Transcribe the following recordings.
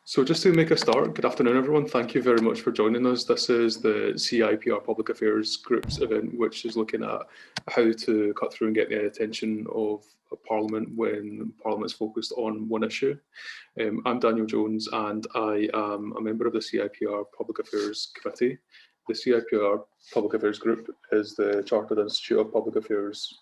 So just to make a start, good afternoon everyone, thank you very much for joining us. This is the CIPR Public Affairs Group's event, which is looking at how to cut through and get the attention of Parliament when Parliament is focused on one issue. I'm Daniel Jones and I am a member of the CIPR Public Affairs Committee. The CIPR Public Affairs Group is the Chartered Institute of Public Affairs,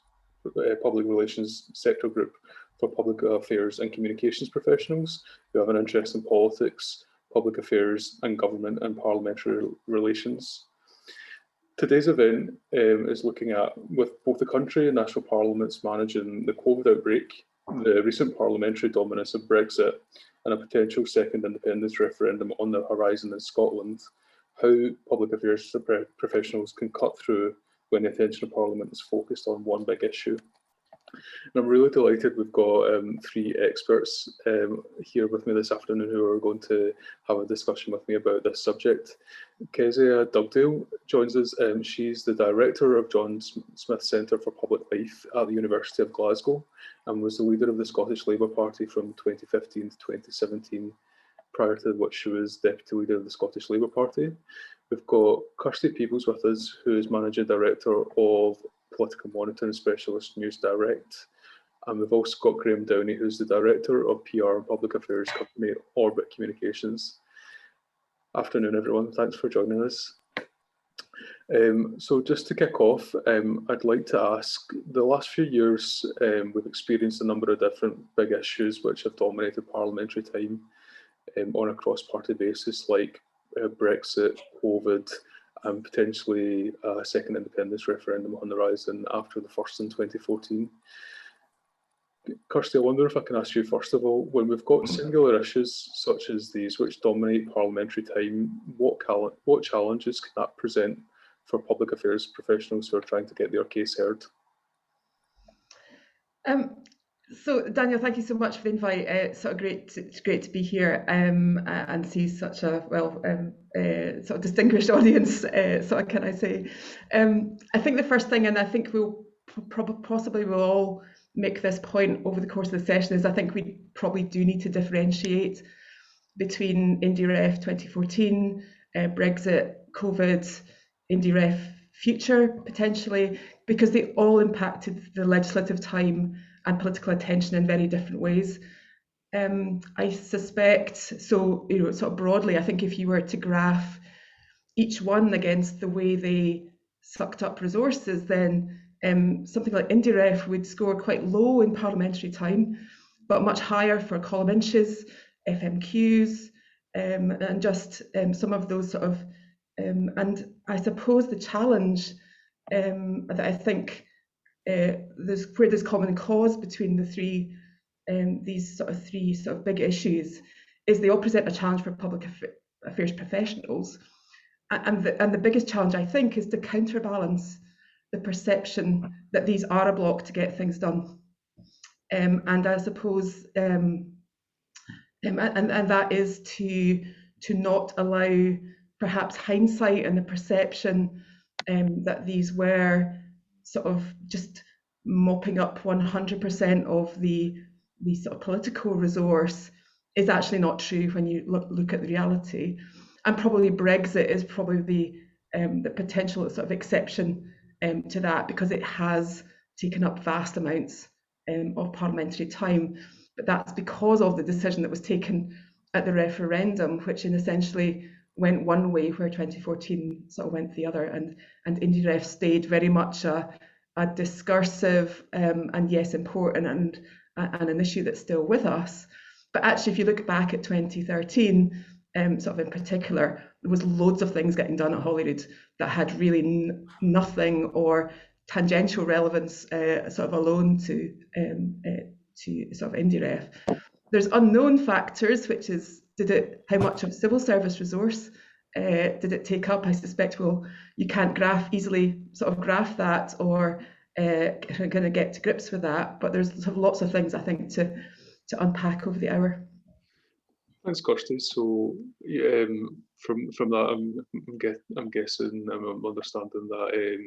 Public Relations Sector Group for public affairs and communications professionals who have an interest in politics, public affairs and government and parliamentary relations. Today's event is looking at, with both the country and national parliaments managing the COVID outbreak, the recent parliamentary dominance of Brexit and a potential second independence referendum on the horizon in Scotland, how public affairs professionals can cut through when the attention of Parliament is focused on one big issue. And I'm really delighted we've got three experts here with me this afternoon who are going to have a discussion with me about this subject. Kezia Dugdale joins us. She's the director of John Smith Centre for Public Life at the University of Glasgow and was the leader of the Scottish Labour Party from 2015 to 2017, prior to which she was deputy leader of the Scottish Labour Party. We've got Kirsty Peebles with us, who is managing director of political monitoring specialist Newsdirect. And we've also got Graeme Downie, who's the director of PR and public affairs company Orbit Communications. Afternoon, everyone. Thanks for joining us. So just to kick off, I'd like to ask, the last few years, we've experienced a number of different big issues which have dominated parliamentary time on a cross-party basis, like Brexit, COVID, and potentially a second independence referendum on the horizon after the first in 2014. Kirsty, I wonder if I can ask you first of all, when we've got singular issues such as these which dominate parliamentary time, what challenges can that present for public affairs professionals who are trying to get their case heard? So Daniel, thank you so much for the invite. It's great to be here and see such a sort of distinguished audience. So what can I say? I think the first thing, and I think we'll possibly will all make this point over the course of the session, is I think we probably do need to differentiate between Indirect 2014, Brexit, COVID, Indirect future potentially, because they all impacted the legislative time and political attention in very different ways. I suspect, so sort of broadly, I think if you were to graph each one against the way they sucked up resources, then something like Indirect would score quite low in parliamentary time, but much higher for column inches, FMQs, and just some of those sort of, and I suppose the challenge that I think there's common cause between the three, these three big issues, is they all present a challenge for public affairs professionals, and the biggest challenge I think is to counterbalance the perception that these are a block to get things done, and I suppose and that is to not allow perhaps hindsight and the perception that these were sort of just mopping up 100% of the sort of political resource is actually not true when you look at the reality. And probably Brexit is probably the potential sort of exception to that, because it has taken up vast amounts of parliamentary time. But that's because of the decision that was taken at the referendum, which essentially went one way where 2014 sort of went the other, and Indirect stayed very much a discursive and yes, important and an issue that's still with us. But actually, if you look back at 2013, sort of in particular, there was loads of things getting done at Holyrood that had really nothing or tangential relevance sort of alone to sort of Indirect. There's unknown factors, which is how much of civil service resource did it take up? I suspect you can't easily graph that or kind of get to grips with that. But there's lots of things I think to unpack over the hour. Thanks, Kirsty. So from that, I'm guessing, I'm understanding that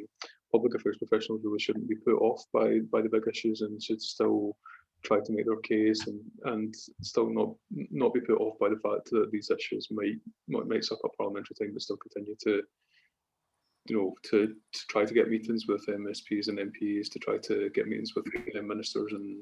public affairs professionals really shouldn't be put off by the big issues and should still try to make their case and still not be put off by the fact that these issues might suck up parliamentary time, but still continue to to try to get meetings with MSPs and MPs, to try to get meetings with ministers and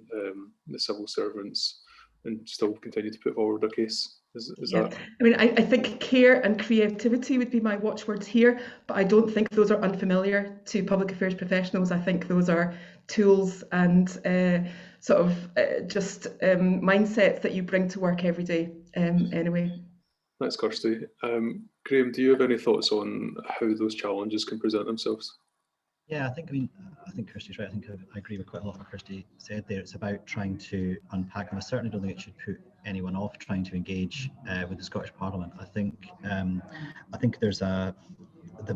the civil servants, and still continue to put forward a case. Is that? I mean, I think care and creativity would be my watchwords here, but I don't think those are unfamiliar to public affairs professionals. I think those are tools and just mindsets that you bring to work every day anyway. Thanks, Kirsty. Graeme, do you have any thoughts on how those challenges can present themselves? Yeah, I think Kirsty's right. I think I agree with quite a lot of what Kirsty said there. It's about trying to unpack, and I certainly don't think it should put anyone off trying to engage with the Scottish Parliament. I think there's the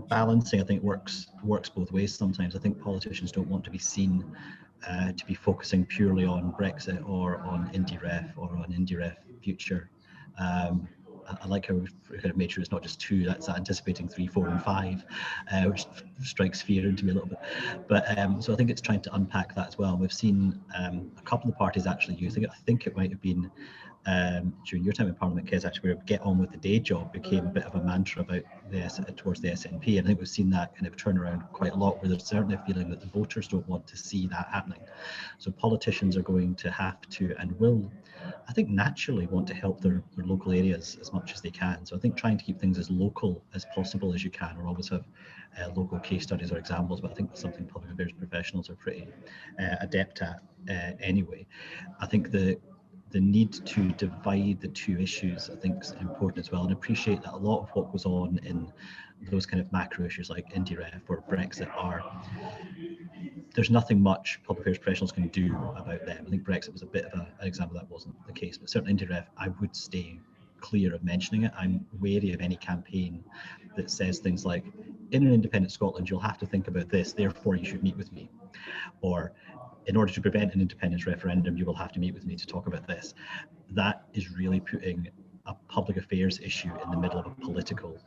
balancing, I think, works both ways sometimes. I think politicians don't want to be seen to be focusing purely on Brexit or on Indirect or on Indirect future. I like how we've kind of made sure it's not just 2, that's anticipating 3, 4 and 5, which strikes fear into me a little bit. But so I think it's trying to unpack that as well. And we've seen a couple of parties actually using it. I think it might have been during your time in Parliament, Kezia, actually, where get on with the day job became a bit of a mantra about towards the SNP. And I think we've seen that kind of turn around quite a lot, where there's certainly a feeling that the voters don't want to see that happening. So politicians are going to have to and will, I think, naturally want to help their local areas as much as they can. So I think trying to keep things as local as possible as you can, or always have local case studies or examples, but I think that's something public affairs professionals are pretty adept at anyway. I think the need to divide the 2 issues, I think, is important as well, and appreciate that a lot of what goes on in those kind of macro issues like Indirect or Brexit there's nothing much public affairs professionals can do about them. I think Brexit was a bit of an example that wasn't the case, but certainly Indirect, I would stay clear of mentioning it. I'm wary of any campaign that says things like, in an independent Scotland, you'll have to think about this, therefore you should meet with me. Or, in order to prevent an independence referendum, you will have to meet with me to talk about this. That is really putting a public affairs issue in the middle of a political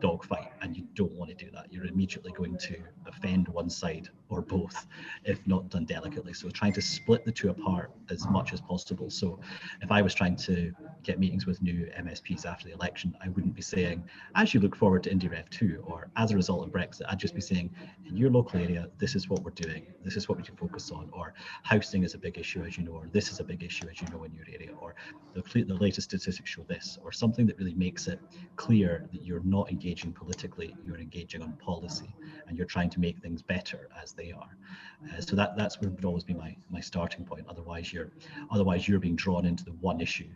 dogfight, and you don't want to do that. You're immediately going to offend one side or both if not done delicately. So trying to split the 2 apart as much as possible. So if I was trying to get meetings with new MSPs after the election, I wouldn't be saying, as you look forward to Indirect 2, or as a result of Brexit, I'd just be saying, in your local area, this is what we're doing, this is what we should focus on, or housing is a big issue, as you know, or this is a big issue, as you know, in your area, or the latest statistics show this, or something that really makes it clear that you're not engaging politically, you're engaging on policy, and you're trying to make things better as they are. So that's what would always be my starting point. Otherwise you're being drawn into the one issue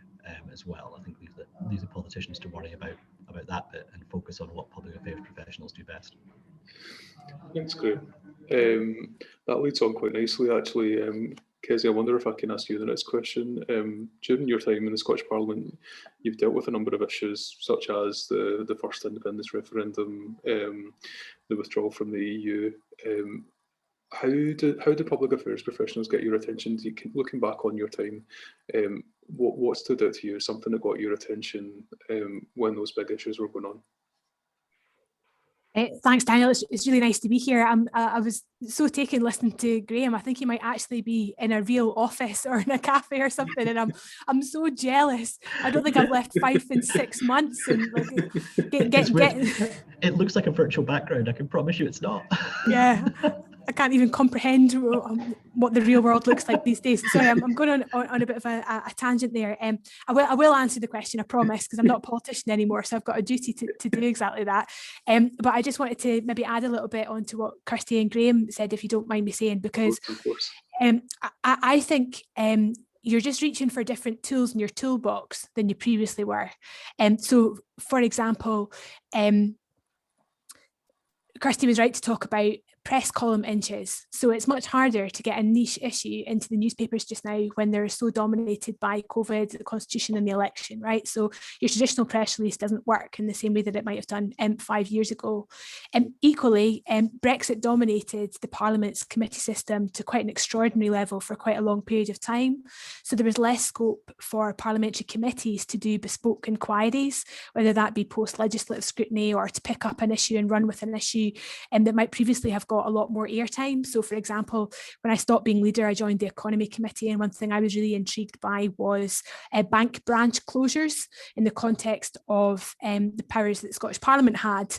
as well. I think leave the politicians to worry about that bit and focus on what public affairs professionals do best. Thanks, Graeme. That leads on quite nicely, actually. Kezia, I wonder if I can ask you the next question. During your time in the Scottish Parliament, you've dealt with a number of issues, such as the first independence referendum, the withdrawal from the EU. How do public affairs professionals get your attention? Looking back on your time, what stood out to you, something that got your attention when those big issues were going on? Thanks, Daniel. It's really nice to be here. I was so taken listening to Graeme. I think he might actually be in a real office or in a cafe or something, and I'm so jealous. I don't think I've left Fife in 6 months. And it looks like a virtual background. I can promise you it's not. Yeah. I can't even comprehend what the real world looks like these days. Sorry, I'm going on a bit of a tangent there. I will answer the question, I promise, because I'm not a politician anymore, so I've got a duty to do exactly that. But I just wanted to maybe add a little bit onto what Kirsty and Graeme said, if you don't mind me saying, because of course. I think you're just reaching for different tools in your toolbox than you previously were. So, for example, Kirsty was right to talk about press column inches. So it's much harder to get a niche issue into the newspapers just now when they're so dominated by COVID, the constitution and the election, right? So your traditional press release doesn't work in the same way that it might have done 5 years ago. Equally, Brexit dominated the Parliament's committee system to quite an extraordinary level for quite a long period of time. So there was less scope for parliamentary committees to do bespoke inquiries, whether that be post-legislative scrutiny or to pick up an issue and run with an issue that might previously have got got a lot more airtime. So for example, when I stopped being leader, I joined the Economy Committee, and one thing I was really intrigued by was bank branch closures in the context of the powers that the Scottish Parliament had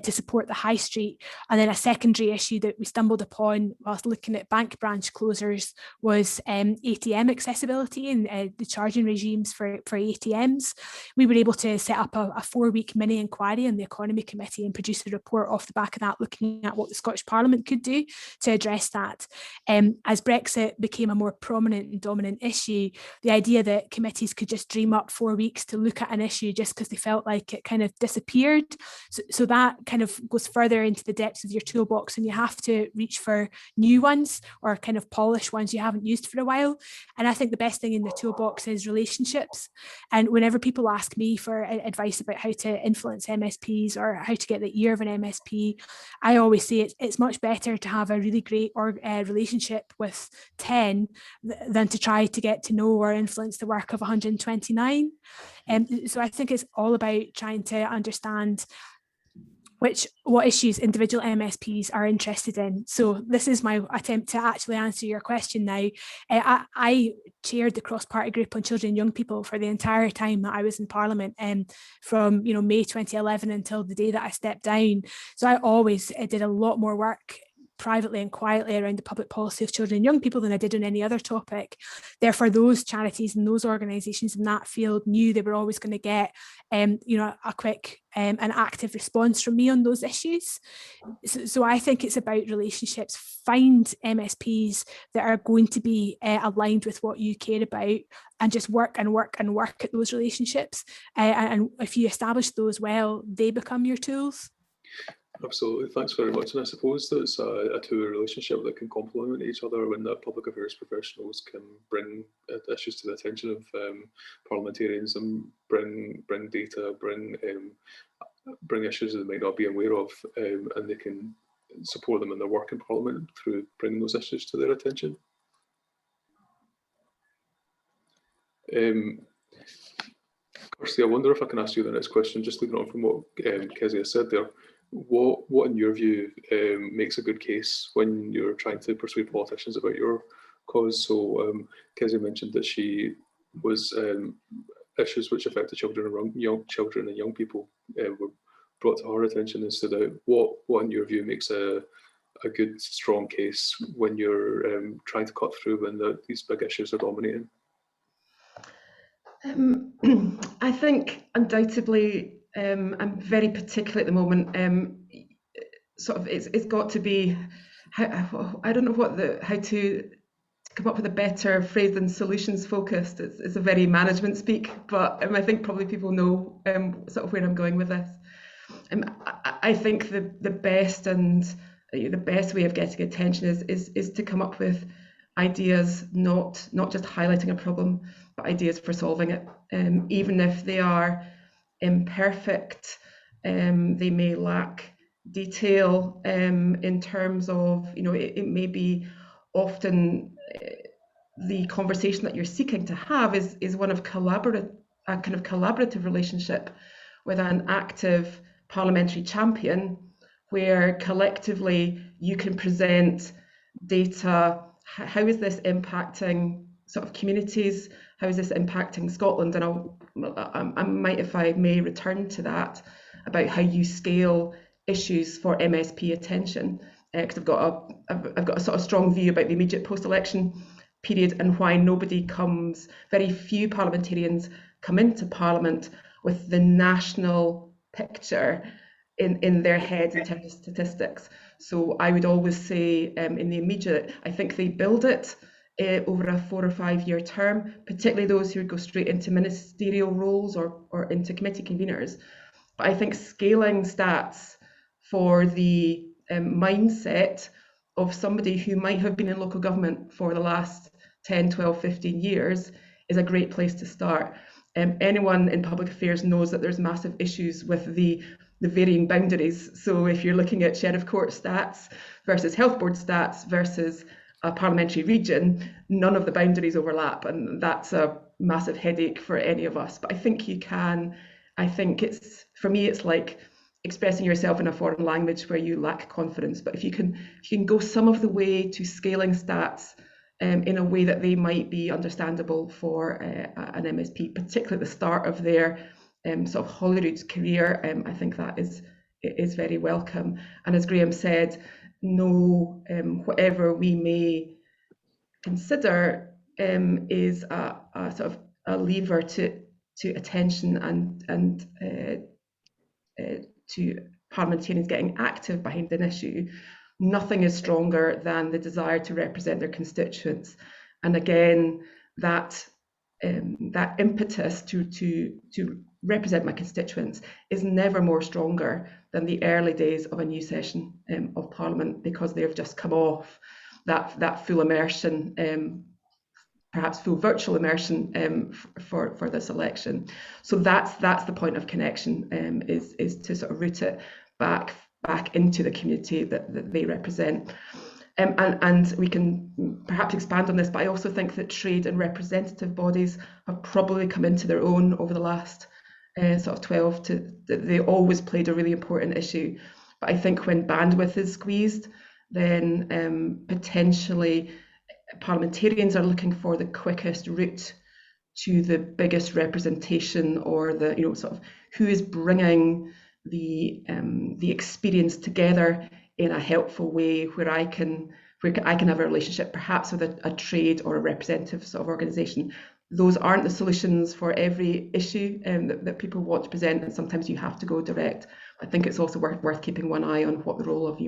to support the high street. And then a secondary issue that we stumbled upon whilst looking at bank branch closures was ATM accessibility and the charging regimes for ATMs. We were able to set up a 4-week mini inquiry in the Economy Committee and produce a report off the back of that, looking at what the Scottish Parliament could do to address that. As Brexit became a more prominent and dominant issue, the idea that committees could just dream up 4 weeks to look at an issue just because they felt like it kind of disappeared. So that kind of goes further into the depths of your toolbox, and you have to reach for new ones or kind of polish ones you haven't used for a while. And I think the best thing in the toolbox is relationships. And whenever people ask me for advice about how to influence MSPs or how to get the ear of an MSP, I always say it's much better to have a really great relationship with 10 than to try to get to know or influence the work of 129. So I think it's all about trying to understand what issues individual MSPs are interested in. So this is my attempt to actually answer your question now. I chaired the cross-party group on children and young people for the entire time that I was in Parliament, from May 2011 until the day that I stepped down. So I always did a lot more work privately and quietly around the public policy of children and young people than I did on any other topic. Therefore, those charities and those organisations in that field knew they were always going to get a quick and active response from me on those issues. So I think it's about relationships. Find MSPs that are going to be aligned with what you care about, and just work and work and work at those relationships. And if you establish those well, they become your tools. Absolutely, thanks very much. And I suppose that it's a two-way relationship that can complement each other when the public affairs professionals can bring issues to the attention of parliamentarians and bring data, bring issues that they might not be aware of, and they can support them in their work in Parliament through bringing those issues to their attention. Kirsty, I wonder if I can ask you the next question, just leading on from what Kezia said there. What in your view makes a good case when you're trying to persuade politicians about your cause? So Kezia mentioned that she was issues which affected children and young people were brought to her attention instead of what in your view makes a good strong case when you're trying to cut through when these big issues are dominating? I think undoubtedly I'm very particular at the moment. It's got to be, I don't know how to come up with a better phrase than solutions focused. It's a very management speak, but I think probably people know sort of where I'm going with this. I think the best way of getting attention is to come up with ideas, not just highlighting a problem, but ideas for solving it. Even if they are imperfect, they may lack detail in terms of, it may be often the conversation that you're seeking to have is one of a kind of collaborative relationship with an active parliamentary champion, where collectively you can present data. How is this impacting sort of communities? How is this impacting Scotland? And I might, if I may, return to that about how you scale issues for MSP attention, because I've got a sort of strong view about the immediate post-election period and why very few parliamentarians come into Parliament with the national picture in their head in terms of statistics. So I would always say in the immediate, I think they build it over a 4 or 5 year term, particularly those who go straight into ministerial roles or into committee conveners. But I think scaling stats for the mindset of somebody who might have been in local government for the last 10, 12, 15 years is a great place to start. Anyone in public affairs knows that there's massive issues with the varying boundaries. So if you're looking at Sheriff Court stats versus Health Board stats versus a parliamentary region, none of the boundaries overlap, and that's a massive headache for any of us. But I think you can. I think for me it's like expressing yourself in a foreign language where you lack confidence. But if you can go some of the way to scaling stats in a way that they might be understandable for an MSP, particularly at the start of their sort of Holyrood career, I think that is very welcome. And as Graeme said, no, whatever we may consider is a sort of a lever to attention and to parliamentarians getting active behind an issue. Nothing is stronger than the desire to represent their constituents, and again, that impetus to represent my constituents is never more stronger than the early days of a new session of Parliament, because they've just come off that full immersion, perhaps full virtual immersion for this election. So that's the point of connection, is to sort of root it back into the community that they represent. And we can perhaps expand on this, but I also think that trade and representative bodies have probably come into their own over the last sort of 12 to, they always played a really important issue. But I think when bandwidth is squeezed, then potentially parliamentarians are looking for the quickest route to the biggest representation, or the, you know, sort of who is bringing the experience together in a helpful way, where I can have a relationship perhaps with a trade or a representative sort of organisation. Those aren't the solutions for every issue that people want to present, and sometimes you have to go direct. I think it's also worth keeping one eye on what the role of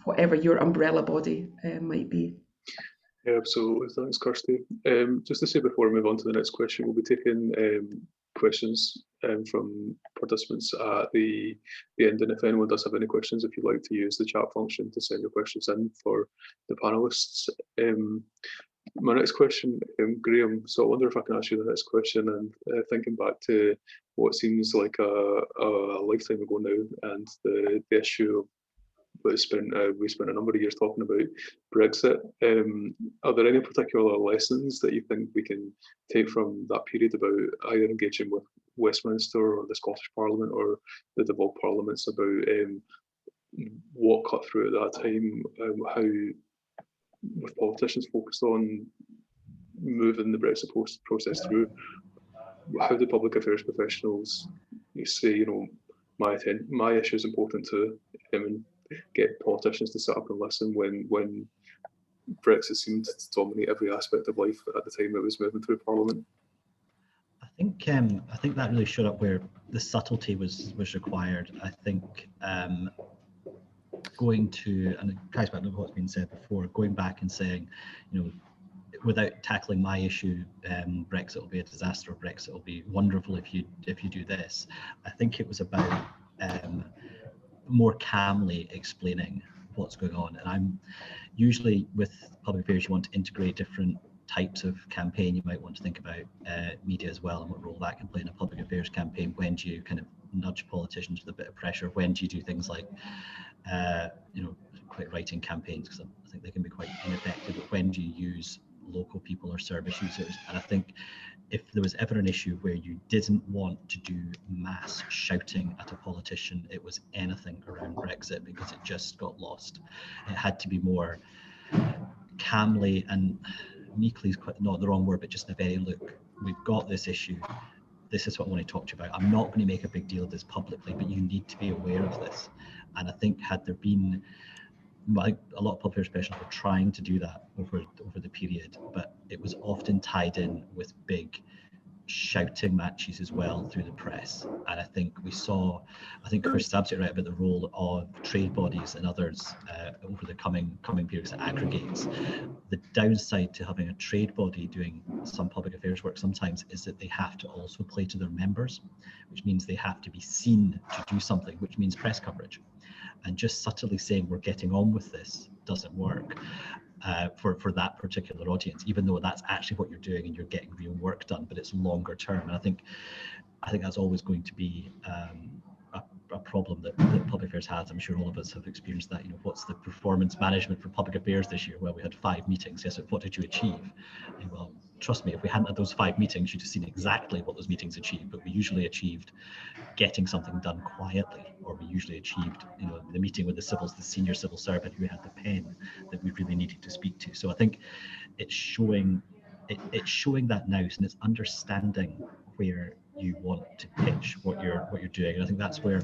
whatever your umbrella body might be. Yeah, absolutely. Thanks, Kirsty. Just to say before we move on to the next question, we'll be taking questions from participants at the end, and if anyone does have any questions, if you'd like to use the chat function to send your questions in for the panelists. My next question, Graeme, so I wonder if I can ask you the next question, and thinking back to what seems like a lifetime ago now, and the issue of we spent a number of years talking about Brexit. Are there any particular lessons that you think we can take from that period about either engaging with Westminster or the Scottish Parliament or the devolved parliaments about what cut through at that time, how with politicians focused on moving the Brexit process through, how do public affairs professionals say, you know, my issue is important to him, and get politicians to sit up and listen when Brexit seemed to dominate every aspect of life at the time it was moving through Parliament? I think that really showed up where the subtlety was required. I think going to, and it ties back to what's been said before, going back and saying, you know, without tackling my issue, Brexit will be a disaster, or Brexit will be wonderful if you do this. I think it was about more calmly explaining what's going on. And I'm usually, with public affairs, you want to integrate different types of campaign. You might want to think about media as well, and what role that can play in a public affairs campaign. When do you kind of nudge politicians with a bit of pressure? When do you do things like you know, quite writing campaigns, because I think they can be quite ineffective. But when do you use local people or service users? And I think if there was ever an issue where you didn't want to do mass shouting at a politician, it was anything around Brexit, because it just got lost. It had to be more calmly, and meekly is quite not the wrong word, but just the very, look, we've got this issue. This is what I want to talk to you about. I'm not going to make a big deal of this publicly, but you need to be aware of this. And I think had there been, a lot of public affairs professionals were trying to do that over the period, but it was often tied in with big shouting matches as well through the press. And I think Kirsty's absolutely right about the role of trade bodies and others over the coming periods that aggregates. The downside to having a trade body doing some public affairs work sometimes is that they have to also play to their members, which means they have to be seen to do something, which means press coverage. And just subtly saying we're getting on with this doesn't work for that particular audience, even though that's actually what you're doing and you're getting real work done, but it's longer term. And I think that's always going to be a problem that public affairs has. I'm sure all of us have experienced that. You know, what's the performance management for public affairs this year? Well, we had 5 meetings. Yes, what did you achieve? And, well, trust me, if we hadn't had those 5 meetings, you'd have seen exactly what those meetings achieved. But we usually achieved getting something done quietly, or we usually achieved, you know, the meeting with the senior civil servant who had the pen that we really needed to speak to. So I think it's showing that now, and it's understanding where you want to pitch what you're doing. And I think that's where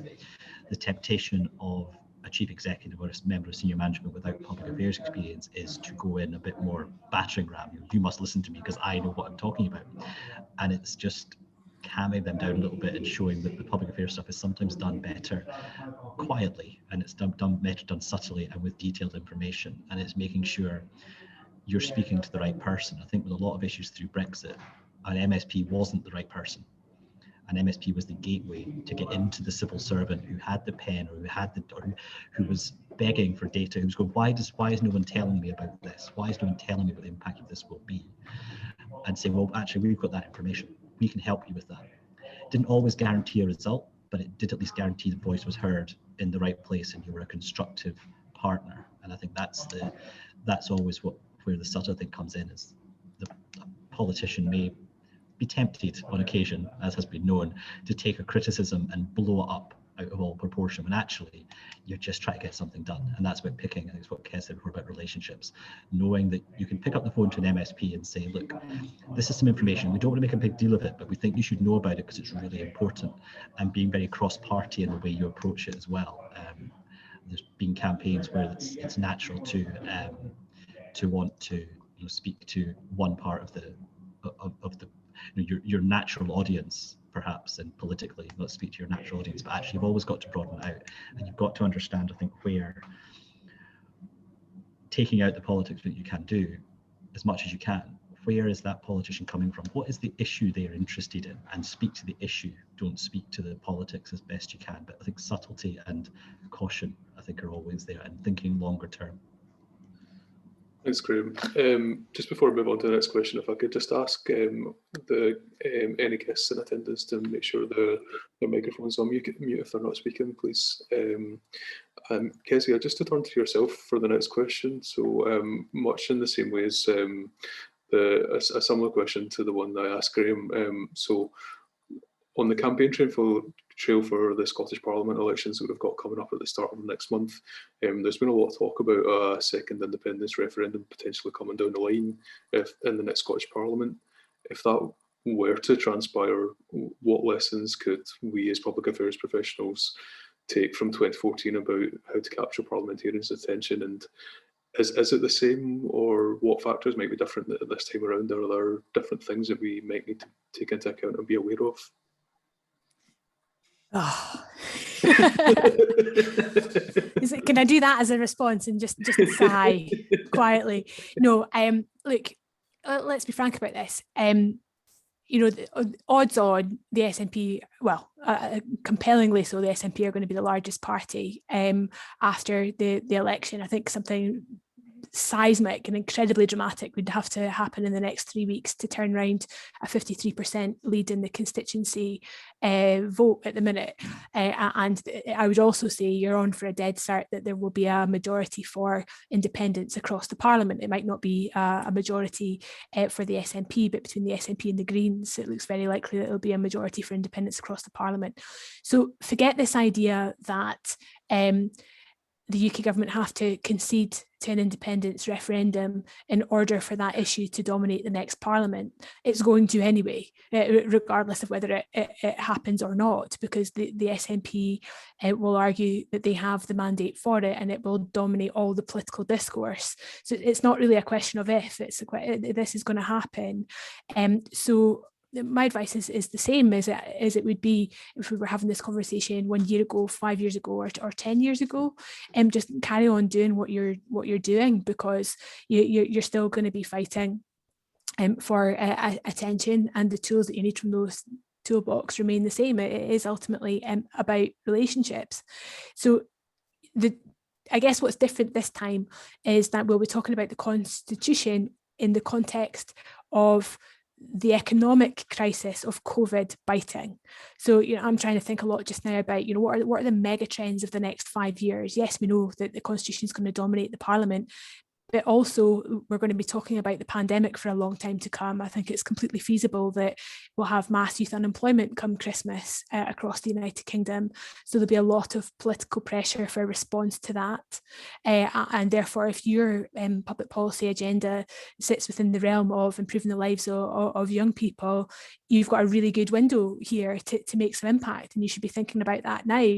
the temptation of a chief executive or a member of senior management without public affairs experience is to go in a bit more battering ram. You must listen to me because I know what I'm talking about. And it's just calming them down a little bit and showing that the public affairs stuff is sometimes done better quietly, and it's done better, done subtly and with detailed information. And it's making sure you're speaking to the right person. I think with a lot of issues through Brexit, an MSP wasn't the right person. An MSP was the gateway to get into the civil servant who had the pen, or who was begging for data, who's going, why is no one telling me about this? Why is no one telling me what the impact of this will be? And say, well, actually, we've got that information. We can help you with that. It didn't always guarantee a result, but it did at least guarantee the voice was heard in the right place, and you were a constructive partner. And I think that's always where the subtle thing comes in, is the politician may be tempted on occasion, as has been known, to take a criticism and blow it up out of all proportion, when actually you're just trying to get something done. And that's about picking, I think it's what Kez said before about relationships, knowing that you can pick up the phone to an MSP and say, look, this is some information, we don't want to make a big deal of it, but we think you should know about it because it's really important, and being very cross-party in the way you approach it as well. There's been campaigns where it's natural to want to, you know, speak to one part of the you know, your natural audience, perhaps, and politically not speak to your natural audience, but actually you've always got to broaden out, and you've got to understand, I think, where taking out the politics that you can do as much as you can, where is that politician coming from? What is the issue they're interested in? And speak to the issue, don't speak to the politics as best you can. But I think subtlety and caution, I think, are always there, and thinking longer term. Thanks, Graeme. Just before we move on to the next question, if I could just ask any guests in attendance to make sure their microphones are mute if they're not speaking, please. Kezia, just to turn to yourself for the next question. So much in the same way as a similar question to the one that I asked Graeme. So on the campaign trail for the Scottish Parliament elections that we've got coming up at the start of next month, there's been a lot of talk about a second independence referendum potentially coming down the line in the next Scottish Parliament. If that were to transpire, what lessons could we as public affairs professionals take from 2014 about how to capture parliamentarians' attention? And is it the same, or what factors might be different this time around? Are there different things that we might need to take into account and be aware of? Oh. Can I do that as a response and just sigh quietly? No, look, let's be frank about this. You know, the odds on the SNP, well, compellingly so, the SNP are going to be the largest party after the election. I think something seismic and incredibly dramatic would have to happen in the next 3 weeks to turn around a 53% lead in the constituency vote at the minute. And I would also say you're on for a dead cert that there will be a majority for independents across the Parliament. It might not be a majority for the SNP, but between the SNP and the Greens, it looks very likely that there'll be a majority for independents across the Parliament. So forget this idea that the UK government have to concede to an independence referendum in order for that issue to dominate the next Parliament. It's going to anyway, regardless of whether it happens or not, because the SNP will argue that they have the mandate for it, and it will dominate all the political discourse. So it's not really a question of if, this is going to happen. So my advice is the same as it would be if we were having this conversation 1 year ago, 5 years ago, or 10 years ago. Just carry on doing what you're doing, because you're still going to be fighting for attention, and the tools that you need from those toolbox remain the same. It is ultimately about relationships. So I guess what's different this time is that we'll be talking about the Constitution in the context of the economic crisis of COVID biting. So, you know, I'm trying to think a lot just now about, you know, what are the mega trends of the next 5 years? Yes, we know that the Constitution is going to dominate the Parliament, But also, we're going to be talking about the pandemic for a long time to come. I think it's completely feasible that we'll have mass youth unemployment come Christmas across the United Kingdom. So there'll be a lot of political pressure for a response to that. And therefore, if your public policy agenda sits within the realm of improving the lives of young people, you've got a really good window here to make some impact, and you should be thinking about that now.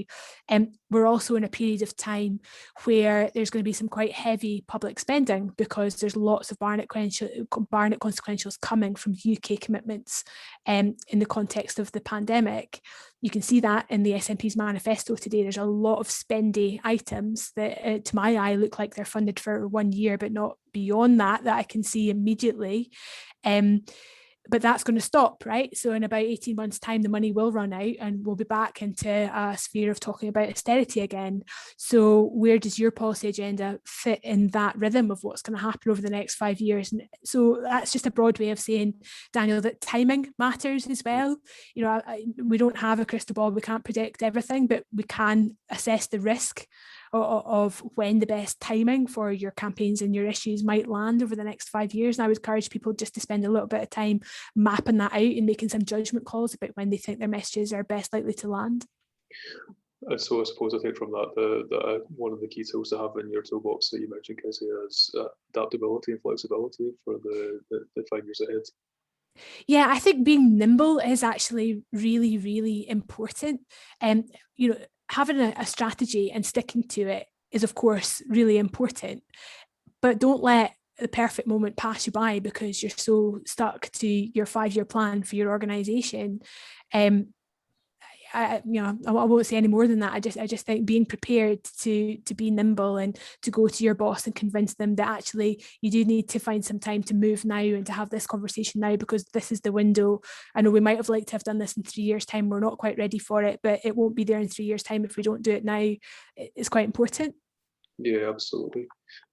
We're also in a period of time where there's going to be some quite heavy public spending because there's lots of Barnett consequentials coming from UK commitments in the context of the pandemic. You can see that in the SNP's manifesto today. There's a lot of spendy items that to my eye look like they're funded for 1 year, but not beyond that I can see immediately. But that's going to stop, right? So in about 18 months' time, the money will run out and we'll be back into a sphere of talking about austerity again. So where does your policy agenda fit in that rhythm of what's going to happen over the next 5 years? And so that's just a broad way of saying, Daniel, that timing matters as well. You know, we don't have a crystal ball, we can't predict everything, but we can assess the risk of when the best timing for your campaigns and your issues might land over the next 5 years. And I would encourage people just to spend a little bit of time mapping that out and making some judgment calls about when they think their messages are best likely to land. So I suppose I take from that one of the key tools to have in your toolbox that you mentioned, Kezia, is adaptability and flexibility for the 5 years ahead. Yeah, I think being nimble is actually really, really important. You know, having a strategy and sticking to it is, of course, really important. But don't let the perfect moment pass you by because you're so stuck to your 5-year plan for your organisation. I won't say any more than that. I just think being prepared to be nimble and to go to your boss and convince them that actually you do need to find some time to move now and to have this conversation now because this is the window. I know we might have liked to have done this in 3 years' time. We're not quite ready for it, but it won't be there in 3 years' time if we don't do it now. It's quite important. Yeah, absolutely.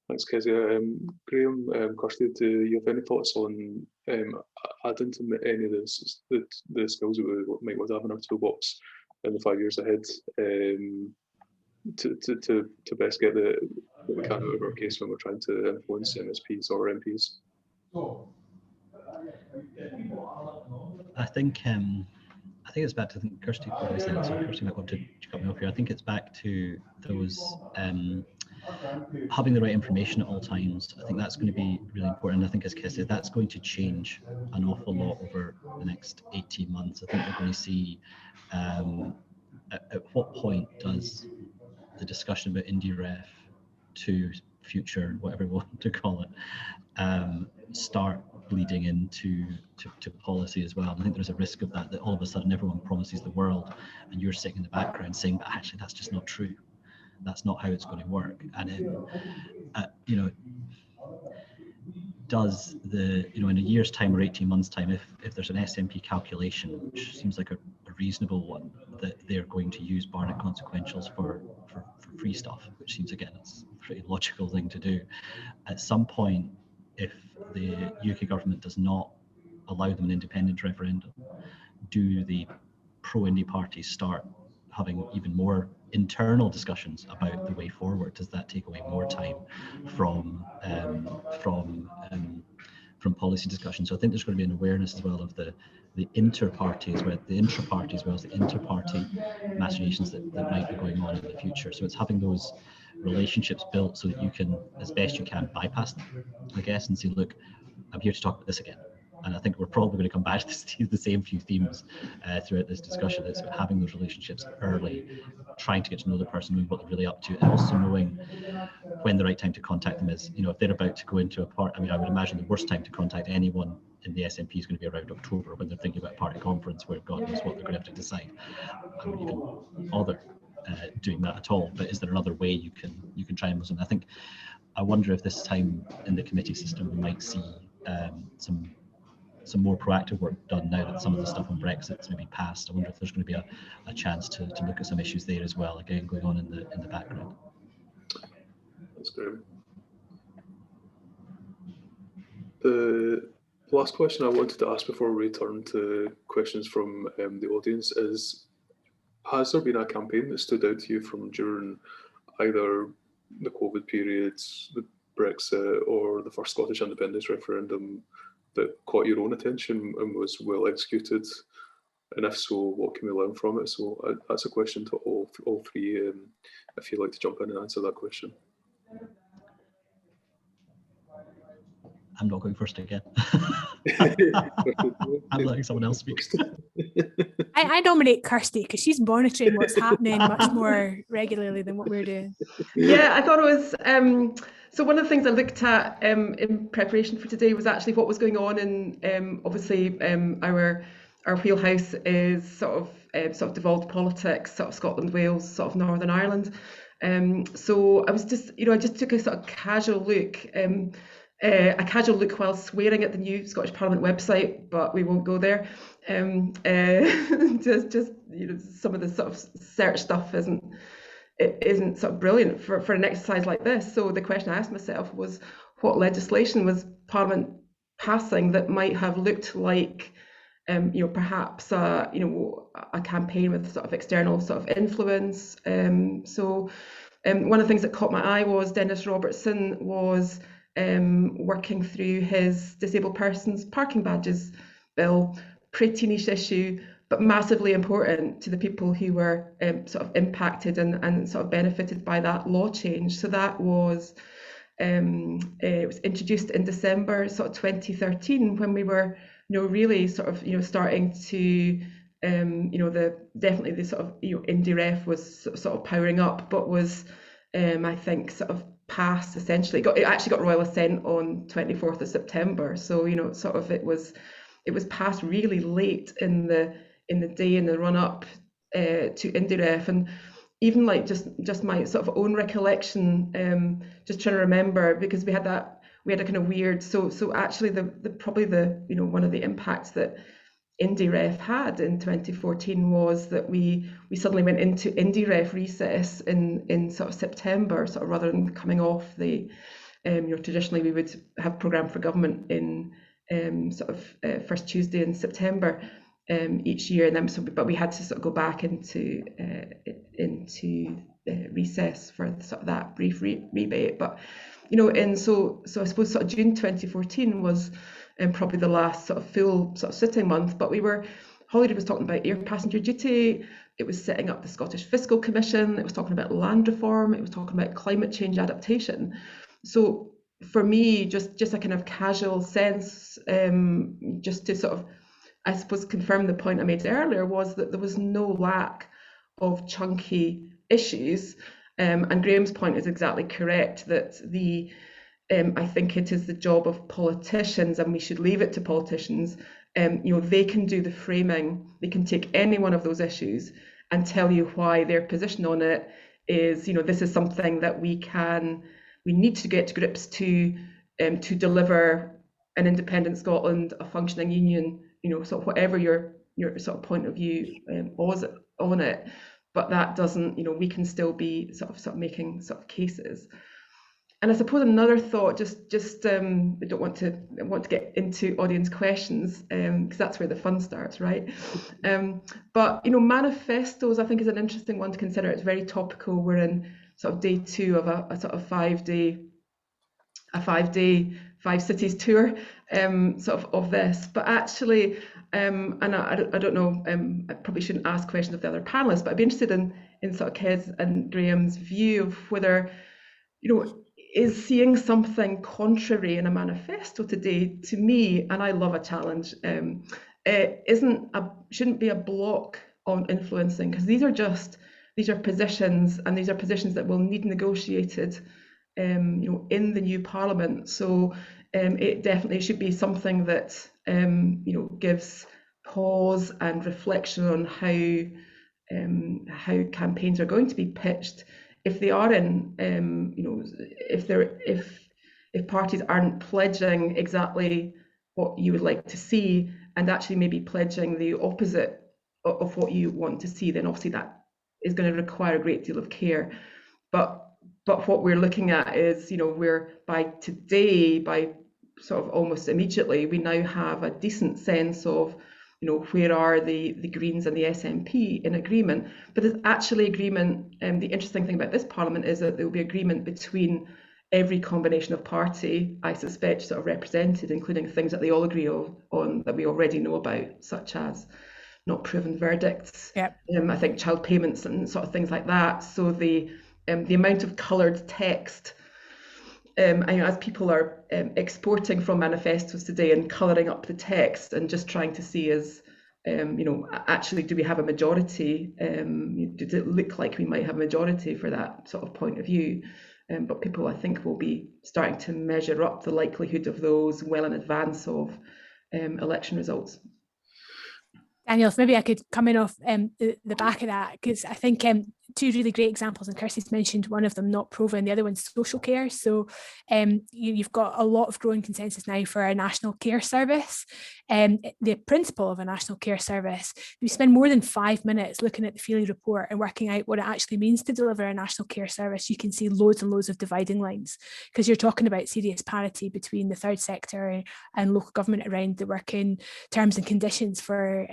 Thanks, Kezia. Graeme, Kirsty, do you have any thoughts on adding to any of the skills that we might want to have in our toolbox in the 5 years ahead to best get what we can out of our case when we're trying to influence MSPs or MPs? I think it's back to, I think Kirsty probably said it, so Kirsty might want to cut me off here. I think it's back to those having the right information at all times. I think that's going to be really important. I think, as Kezia said, that's going to change an awful lot over the next 18 months. I think we're going to see at what point does the discussion about IndyRef to future, whatever we want to call it, start bleeding into policy as well. I think there's a risk of that all of a sudden everyone promises the world and you're sitting in the background saying, but actually that's just not true. That's not how it's going to work. And then, does in a year's time or 18 months time, if there's an SNP calculation, which seems like a reasonable one, that they're going to use Barnett consequentials for free stuff, which seems, again, it's a pretty logical thing to do. At some point, if the UK government does not allow them an independent referendum, do the pro-Indy parties start having even more internal discussions about the way forward? Does that take away more time from policy discussions? So I think there's going to be an awareness as well of the inter-party as well, the intra-party as well as the inter-party machinations that might be going on in the future. So it's having those relationships built so that you can, as best you can, bypass them, I guess, and say, look, I'm here to talk about this again. And I think we're probably going to come back to the same few themes throughout this discussion. It's about having those relationships early, trying to get to know the person, knowing what they're really up to, and also knowing when the right time to contact them is. If they're about to go into a part, I would imagine the worst time to contact anyone in the SNP is going to be around October when they're thinking about a party conference where God knows what they're going to have to decide. I wouldn't even bother doing that at all. But is there another way you can try and listen? I wonder if this time in the committee system we might see some more proactive work done now that some of the stuff on Brexit's maybe passed. I wonder if there's going to be a chance to look at some issues there as well, again, going on in the background. That's great. The last question I wanted to ask before we return to questions from the audience is, has there been a campaign that stood out to you from during either the COVID periods, the Brexit or the first Scottish independence referendum that caught your own attention and was well executed? And if so, what can we learn from it? So that's a question to all three, if you'd like to jump in and answer that question. I'm not going first again. I'm letting someone else speak. I nominate Kirsty because she's monitoring what's happening much more regularly than what we're doing. Yeah, I thought it was, so one of the things I looked at in preparation for today was actually what was going on in, obviously our wheelhouse is sort of devolved politics, sort of Scotland, Wales, sort of Northern Ireland. So I was just, I just took a sort of casual look, while swearing at the new Scottish Parliament website, but we won't go there. Just some of the sort of search stuff isn't sort of brilliant for an exercise like this. So the question I asked myself was, what legislation was Parliament passing that might have looked like perhaps a campaign with sort of external sort of influence. So one of the things that caught my eye was Dennis Robertson was working through his disabled persons parking badges bill. Pretty niche issue, but massively important to the people who were sort of impacted and sort of benefited by that law change. So that was it was introduced in December sort of 2013, when we were really sort of starting to definitely the sort of Indirect was sort of powering up, but was I think sort of passed essentially. It actually got royal assent on 24th of September. So sort of it was passed really late in the day, in the run up to Indirect. And even like just my sort of own recollection, just trying to remember, because we had a kind of weird, so actually the probably the one of the impacts that Indirect had in 2014 was that we suddenly went into Indirect recess in sort of September, sort of rather than coming off the traditionally we would have programme for government in sort of first Tuesday in September each year, and then but we had to sort of go back into recess for sort of that brief rebate. But so I suppose sort of June 2014 was probably the last sort of full sort of sitting month. But Holyrood was talking about air passenger duty. It was setting up the Scottish Fiscal Commission. It was talking about land reform. It was talking about climate change adaptation. So for me, just a kind of casual sense, just to sort of, I suppose, confirm the point I made earlier, was that there was no lack of chunky issues. And Graeme's point is exactly correct, that I think it is the job of politicians, and we should leave it to politicians. They can do the framing. They can take any one of those issues and tell you why their position on it is, this is something that we need to get to grips to deliver an independent Scotland, a functioning union, sort of whatever your sort of point of view was on it. But that doesn't, we can still be sort of making sort of cases. And I suppose another thought, just I don't want to get into audience questions, because that's where the fun starts, right? But manifestos, I think, is an interesting one to consider. It's very topical. We're in sort of day 2 of a sort of 5-day, 5 cities tour, sort of this. But actually, and I don't know, I probably shouldn't ask questions of the other panelists, but I'd be interested in sort of Kez and Graeme's view of whether, is seeing something contrary in a manifesto today, to me, and I love a challenge, shouldn't be a block on influencing, because these are positions, and these are positions that will need negotiated in the new Parliament. So it definitely should be something that gives pause and reflection on how campaigns are going to be pitched, if they are in if parties aren't pledging exactly what you would like to see, and actually maybe pledging the opposite of what you want to see, then obviously that is going to require a great deal of care. But what we're looking at is, we're by sort of almost immediately, we now have a decent sense of, where are the Greens and the SNP in agreement. But there's actually agreement, and the interesting thing about this Parliament is that there will be agreement between every combination of party, I suspect, sort of represented, including things that they all agree on that we already know about, such as not proven verdicts. Yep. I think child payments and sort of things like that. So the amount of coloured text, as people are exporting from manifestos today and colouring up the text and just trying to see actually, do we have a majority? Does it look like we might have a majority for that sort of point of view? But people, I think, will be starting to measure up the likelihood of those well in advance of election results. Daniel, maybe I could come in off the back of that, because I think two really great examples, and Kirsty's mentioned one of them, not proven, the other one's social care. So you've got a lot of growing consensus now for a national care service. The principle of a national care service, we spend more than 5 minutes looking at the Feely report and working out what it actually means to deliver a national care service. You can see loads and loads of dividing lines, because you're talking about serious parity between the third sector and local government around the working terms and conditions for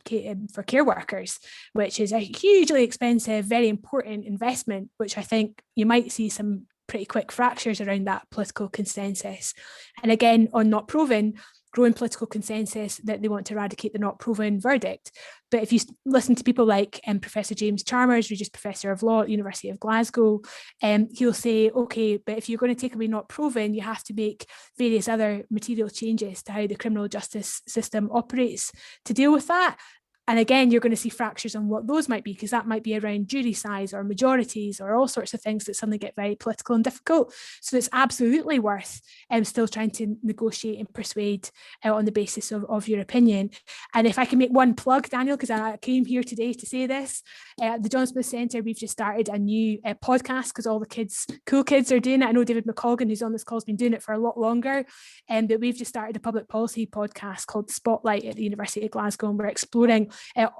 care workers, which is a hugely expensive, very important investment, which I think you might see some pretty quick fractures around that political consensus. And again, on not proven, growing political consensus that they want to eradicate the not proven verdict. But if you listen to people like Professor James Chalmers, Regis Professor of Law at the University of Glasgow, he'll say, okay, but if you're going to take away not proven, you have to make various other material changes to how the criminal justice system operates to deal with that. And again, you're going to see fractures on what those might be, because that might be around jury size or majorities or all sorts of things that suddenly get very political and difficult. So it's absolutely worth still trying to negotiate and persuade on the basis of your opinion. And if I can make one plug, Daniel, because I came here today to say this, at the John Smith Centre, we've just started a new podcast, because all the cool kids are doing it. I know David McColgan, who's on this call, has been doing it for a lot longer, but we've just started a public policy podcast called Spotlight at the University of Glasgow, and we're exploring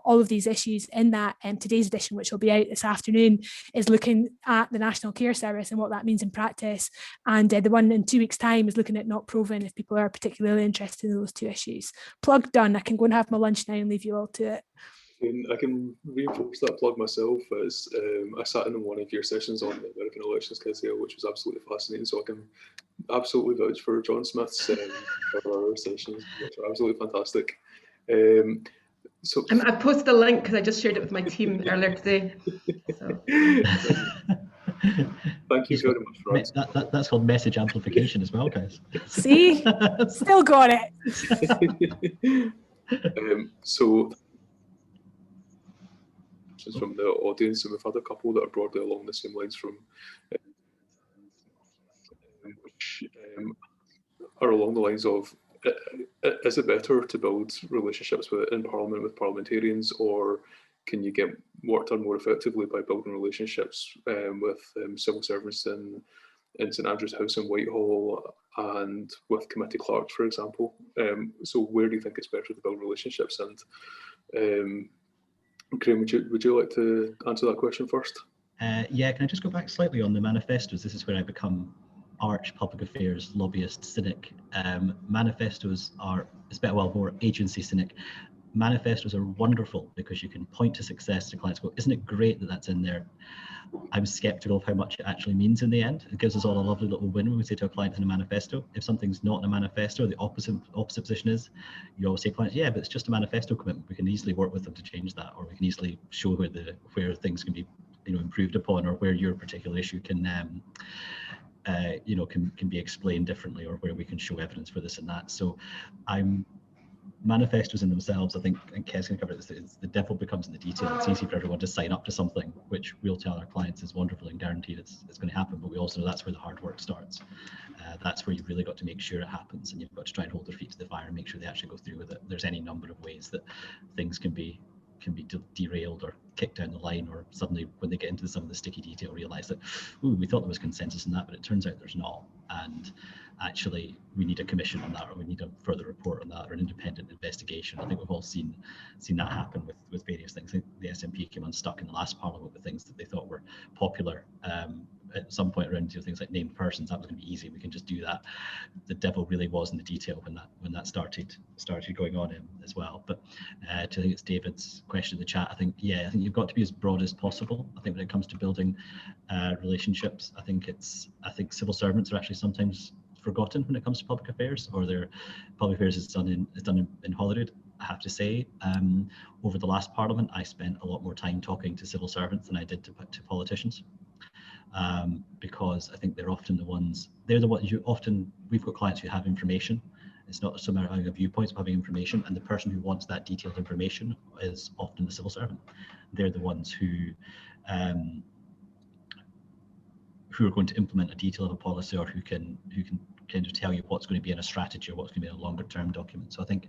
all of these issues in that. Today's edition, which will be out this afternoon, is looking at the National Care Service and what that means in practice. And the one in 2 weeks' time is looking at not proven, if people are particularly interested in those two issues. Plug done. I can go and have my lunch now and leave you all to it. I can reinforce that plug myself, as I sat in on one of your sessions on the American elections, Kezia, which was absolutely fascinating. So I can absolutely vouch for John Smith's for our sessions, which are absolutely fantastic. So I posted a link because I just shared it with my team earlier today. So. Thank you very much for that's called message amplification as well, guys. See, still got it. So from the audience, and we've had a couple that are broadly along the same lines from which are along the lines of, is it better to build relationships in Parliament with parliamentarians, or can you get work done more effectively by building relationships with civil servants in St Andrew's House in Whitehall and with committee clerks, for example? So where do you think it's better to build relationships? And Graeme, would you like to answer that question first? Yeah, can I just go back slightly on the manifestos? This is where I become arch public affairs lobbyist cynic. Manifestos are, more agency cynic. Manifestos are wonderful because you can point to success to clients, go, isn't it great that that's in there? I'm skeptical of how much it actually means in the end. It gives us all a lovely little win when we say to a client in a manifesto. If something's not in a manifesto, the opposite position is, you always say to clients, yeah, but it's just a manifesto commitment. We can easily work with them to change that, or we can easily show where things can be improved upon, or where your particular issue can can be explained differently, or where we can show evidence for this and that. So manifestos in themselves, I think, and Kez can cover it, the devil becomes in the detail. It's easy for everyone to sign up to something, which we'll tell our clients is wonderful and guaranteed it's going to happen, but we also know that's where the hard work starts. That's where you've really got to make sure it happens, and you've got to try and hold their feet to the fire and make sure they actually go through with it. There's any number of ways that things can be derailed or kicked down the line, or suddenly when they get into some of the sticky detail realize that, ooh, we thought there was consensus in that, but it turns out there's not. And actually we need a commission on that, or we need a further report on that, or an independent investigation. I think we've all seen that happen with various things. I think the SNP came unstuck in the last Parliament with things that they thought were popular. At some point around things like named persons, that was going to be easy. We can just do that. The devil really was in the detail when that started going on as well. But I think it's David's question in the chat. I think you've got to be as broad as possible. I think when it comes to building relationships, I think civil servants are actually sometimes forgotten when it comes to public affairs, or their public affairs is done in Holyrood. I have to say, over the last Parliament, I spent a lot more time talking to civil servants than I did to politicians. Because I think they're often the ones we've got clients who have information. It's not so much having a viewpoint, but having information, and the person who wants that detailed information is often the civil servant. They're the ones who are going to implement a detail of a policy, or who can kind of tell you what's going to be in a strategy or what's going to be in a longer term document. So I think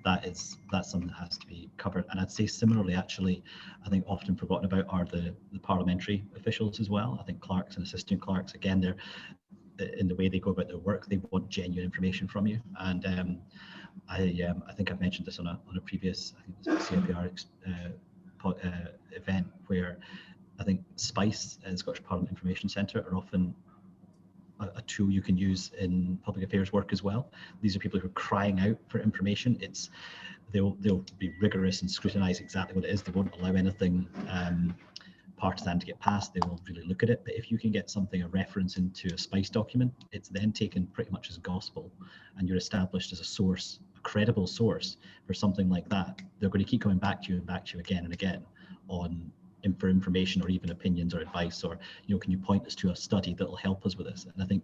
that's something that has to be covered. And I'd say similarly, actually, I think often forgotten about are the parliamentary officials as well. I think clerks and assistant clerks, again, they're in the way they go about their work, they want genuine information from you. And I think I've mentioned this on a previous, I think it was a CIPR event, where I think SPICE and Scottish Parliament Information Centre are often a tool you can use in public affairs work as well. These are people who are crying out for information. They'll be rigorous and scrutinise exactly what it is. They won't allow anything partisan to get passed. They will really look at it. But if you can get a reference into a SPICE document, it's then taken pretty much as gospel, and you're established as a source, a credible source for something like that. They're going to keep coming back to you again and again for information, or even opinions or advice, or can you point us to a study that will help us with this? And I think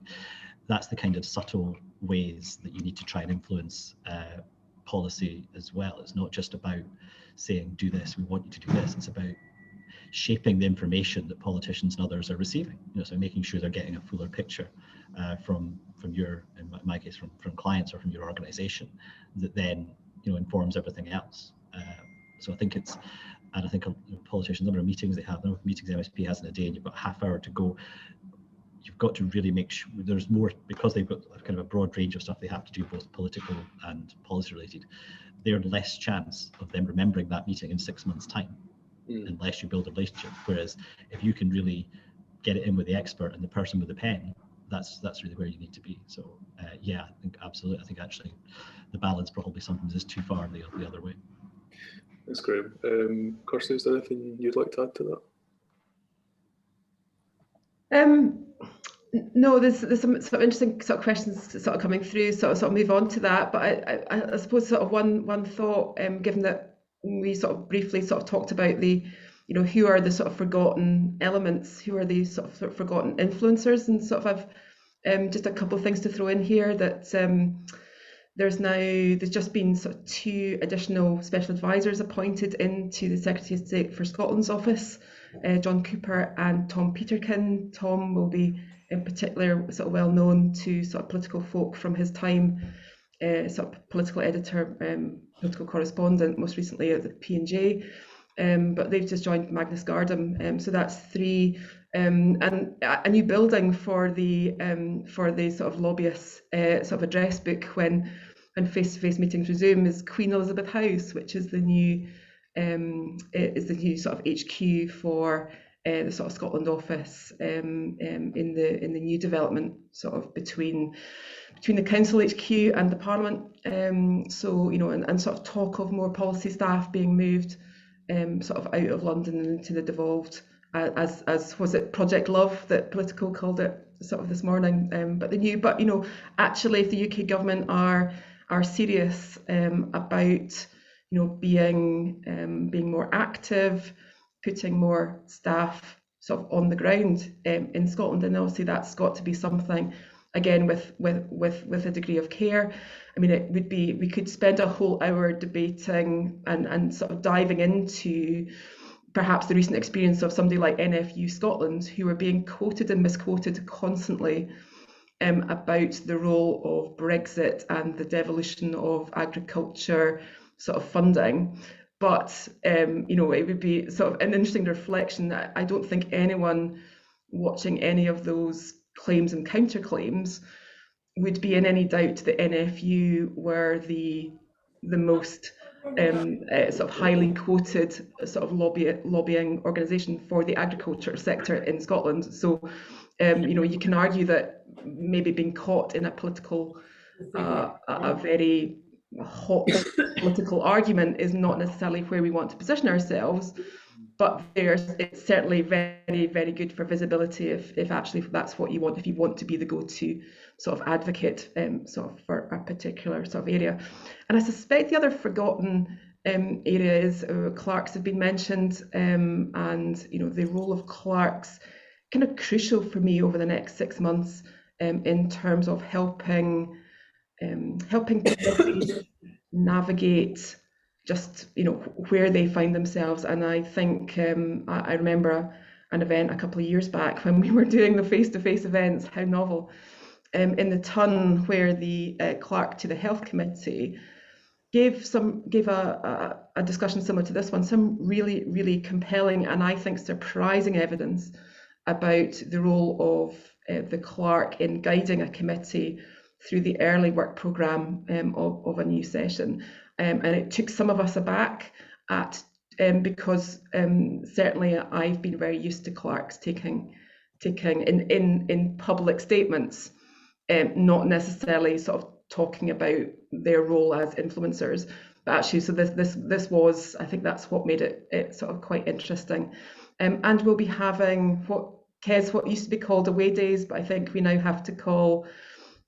that's the kind of subtle ways that you need to try and influence policy as well. It's not just about saying do this, we want you to do this. It's about shaping the information that politicians and others are receiving, so making sure they're getting a fuller picture from your, in my case, from clients or from your organization, that then informs everything else. So I think politicians, number of meetings they have, the number of meetings the MSP has in a day, and you've got a half hour to go. You've got to really make sure there's more, because they've got kind of a broad range of stuff they have to do, both political and policy related. There's less chance of them remembering that meeting in 6 months' time, unless you build a relationship. Whereas if you can really get it in with the expert and the person with the pen, that's really where you need to be. So yeah, I think absolutely. I think actually the balance probably sometimes is too far the other way. That's great. Kirsty, is there anything you'd like to add to that? No, there's some sort of interesting sort of questions sort of coming through, sort of move on to that. But I suppose sort of one thought, given that we sort of briefly sort of talked about the, who are the sort of forgotten elements, who are the sort of forgotten influencers, and sort of I've just a couple of things to throw in here that there's just been sort of 2 additional special advisors appointed into the Secretary of State for Scotland's office, John Cooper and Tom Peterkin. Tom will be in particular sort of well known to sort of political folk from his time, sort of political editor, political correspondent, most recently at the P&J. But they've just joined Magnus Gardam, so that's 3. And a new building for the sort of lobbyists sort of address book when face-to-face meetings resume is Queen Elizabeth House, which is the new sort of HQ for the sort of Scotland office in the new development sort of between the council HQ and the Parliament. So and sort of talk of more policy staff being moved sort of out of London and into the devolved, as was it Project Love that Political called it sort of this morning. But actually, if the UK government are serious about being more active, putting more staff sort of on the ground in Scotland, and obviously that's got to be something, again, with a degree of care. I mean, it would be, we could spend a whole hour debating and sort of diving into perhaps the recent experience of somebody like NFU Scotland, who are being quoted and misquoted constantly about the role of Brexit and the devolution of agriculture sort of funding. But it would be sort of an interesting reflection that I don't think anyone watching any of those claims and counterclaims would be in any doubt that NFU were the most sort of highly quoted sort of lobbying organisation for the agriculture sector in Scotland. So, you know, you can argue that maybe being caught in a political, a very hot political argument is not necessarily where we want to position ourselves. But it's certainly very, very good for visibility if actually that's what you want, if you want to be the go-to sort of advocate sort of for a particular sort of area. And I suspect the other forgotten area is clerks have been mentioned, and you know, the role of clerks kind of crucial for me over the next 6 months in terms of helping people navigate just, you know, where they find themselves. And I think I remember an event a couple of years back when we were doing the face-to-face events, how novel, in the Tun, where the clerk to the health committee gave a discussion similar to this one, some really, really compelling and I think surprising evidence about the role of the clerk in guiding a committee through the early work programme of a new session. And it took some of us aback because certainly I've been very used to clerks taking in public statements, not necessarily sort of talking about their role as influencers, but actually, so this was, I think that's what made it sort of quite interesting. And we'll be having what used to be called away days, but I think we now have to call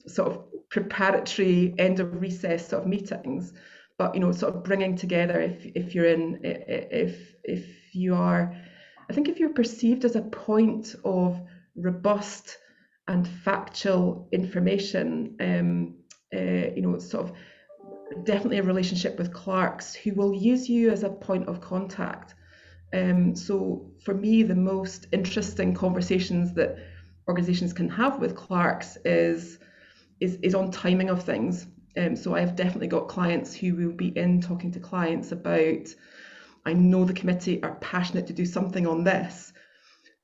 sort of preparatory end of recess sort of meetings. But you know, sort of bringing together, if you are, I think if you're perceived as a point of robust and factual information, you know, sort of definitely a relationship with clerks who will use you as a point of contact. So for me, the most interesting conversations that organisations can have with clerks is on timing of things. So I've definitely got clients who will be in talking to clients about, I know the committee are passionate to do something on this,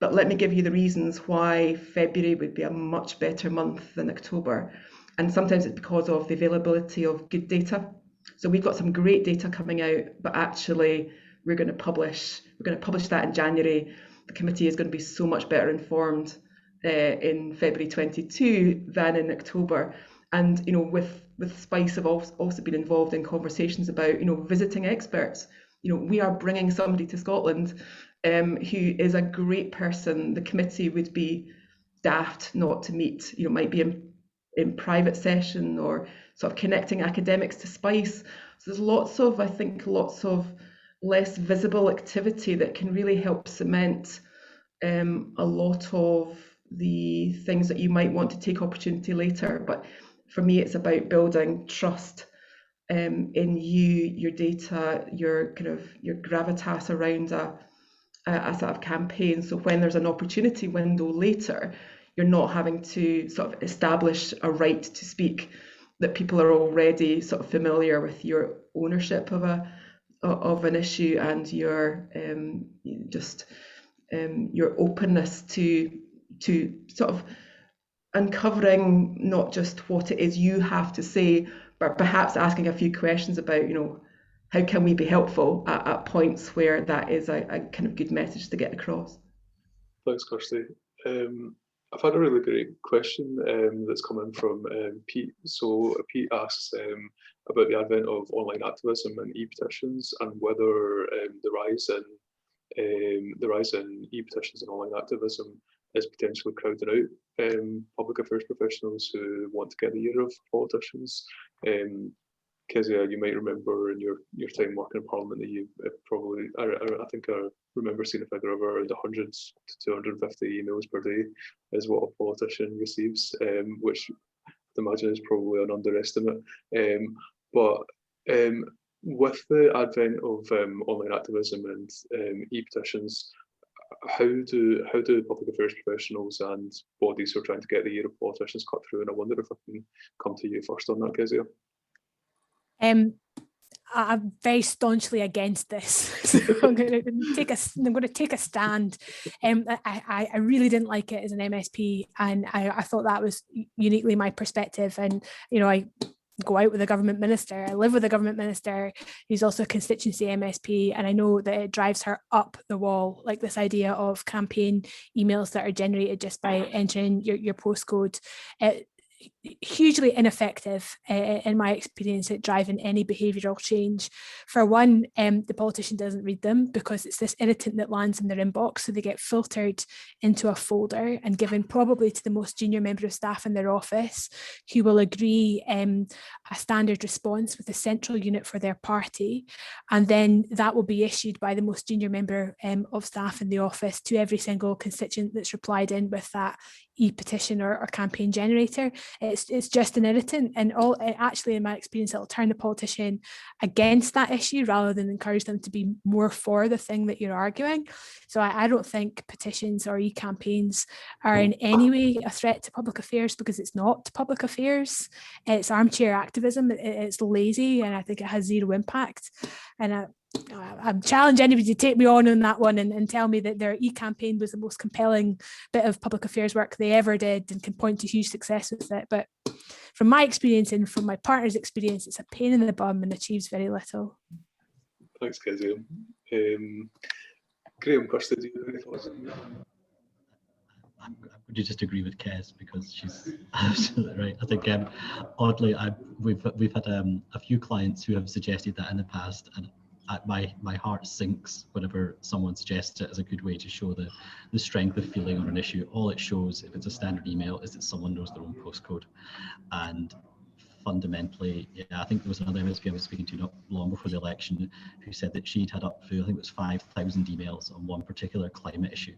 but let me give you the reasons why February would be a much better month than October. And sometimes it's because of the availability of good data. So we've got some great data coming out, but actually we're going to publish that in January. The committee is going to be so much better informed in February 22 than in October. And you know, with Spice have also been involved in conversations about, you know, visiting experts. You know, we are bringing somebody to Scotland who is a great person. The committee would be daft not to meet. You know, might be in private session or sort of connecting academics to Spice. So there's I think lots of less visible activity that can really help cement a lot of the things that you might want to take opportunity later. But for me, it's about building trust in you, your data, your gravitas around a sort of campaign. So when there's an opportunity window later, you're not having to sort of establish a right to speak, that people are already sort of familiar with your ownership of an issue and your your openness to sort of uncovering not just what it is you have to say, but perhaps asking a few questions about, you know, how can we be helpful at points where that is a kind of good message to get across. Thanks, Kirsty. I've had a really great question that's come in from Pete. So Pete asks about the advent of online activism and e-petitions and whether the rise in e-petitions and online activism is potentially crowding out public affairs professionals who want to get the ear of politicians. Kezia, you might remember in your time working in Parliament that you probably, I think I remember seeing a figure of around 100 to 250 emails per day is what a politician receives, which I'd imagine is probably an underestimate. But with the advent of online activism and e-petitions, how do public affairs professionals and bodies who are trying to get the ear of politicians cut through? And I wonder if I can come to you first on that, Kezia. I'm very staunchly against this. So I'm going to take a stand. I really didn't like it as an MSP, and I thought that was uniquely my perspective. And I go out with a government minister. I live with a government minister who's also a constituency MSP, and I know that it drives her up the wall, like this idea of campaign emails that are generated just by entering your postcode. Hugely ineffective in my experience at driving any behavioural change. For one, the politician doesn't read them because it's this irritant that lands in their inbox, so they get filtered into a folder and given probably to the most junior member of staff in their office, who will agree a standard response with a central unit for their party, and then that will be issued by the most junior member of staff in the office to every single constituent that's replied in with that e-petition or campaign generator. It's just an irritant, and actually in my experience it'll turn the politician against that issue rather than encourage them to be more for the thing that you're arguing. So I don't think petitions or e-campaigns are in any way a threat to public affairs, because it's not public affairs. It's armchair activism. It's lazy, and I think it has zero impact. And I challenge anybody to take me on that one and tell me that their e-campaign was the most compelling bit of public affairs work they ever did and can point to huge success with it. But from my experience and from my partner's experience, it's a pain in the bum and achieves very little. Thanks, Kezia. Graeme, Kirsty, do you have any thoughts? I'm going to just agree with Kez because she's absolutely right. I think oddly, we've had a few clients who have suggested that in the past, and my heart sinks whenever someone suggests it as a good way to show the strength of feeling on an issue. All it shows, if it's a standard email, is that someone knows their own postcode. And fundamentally, yeah, I think there was another MSP I was speaking to not long before the election who said that she'd had up to, I think it was 5,000 emails on one particular climate issue,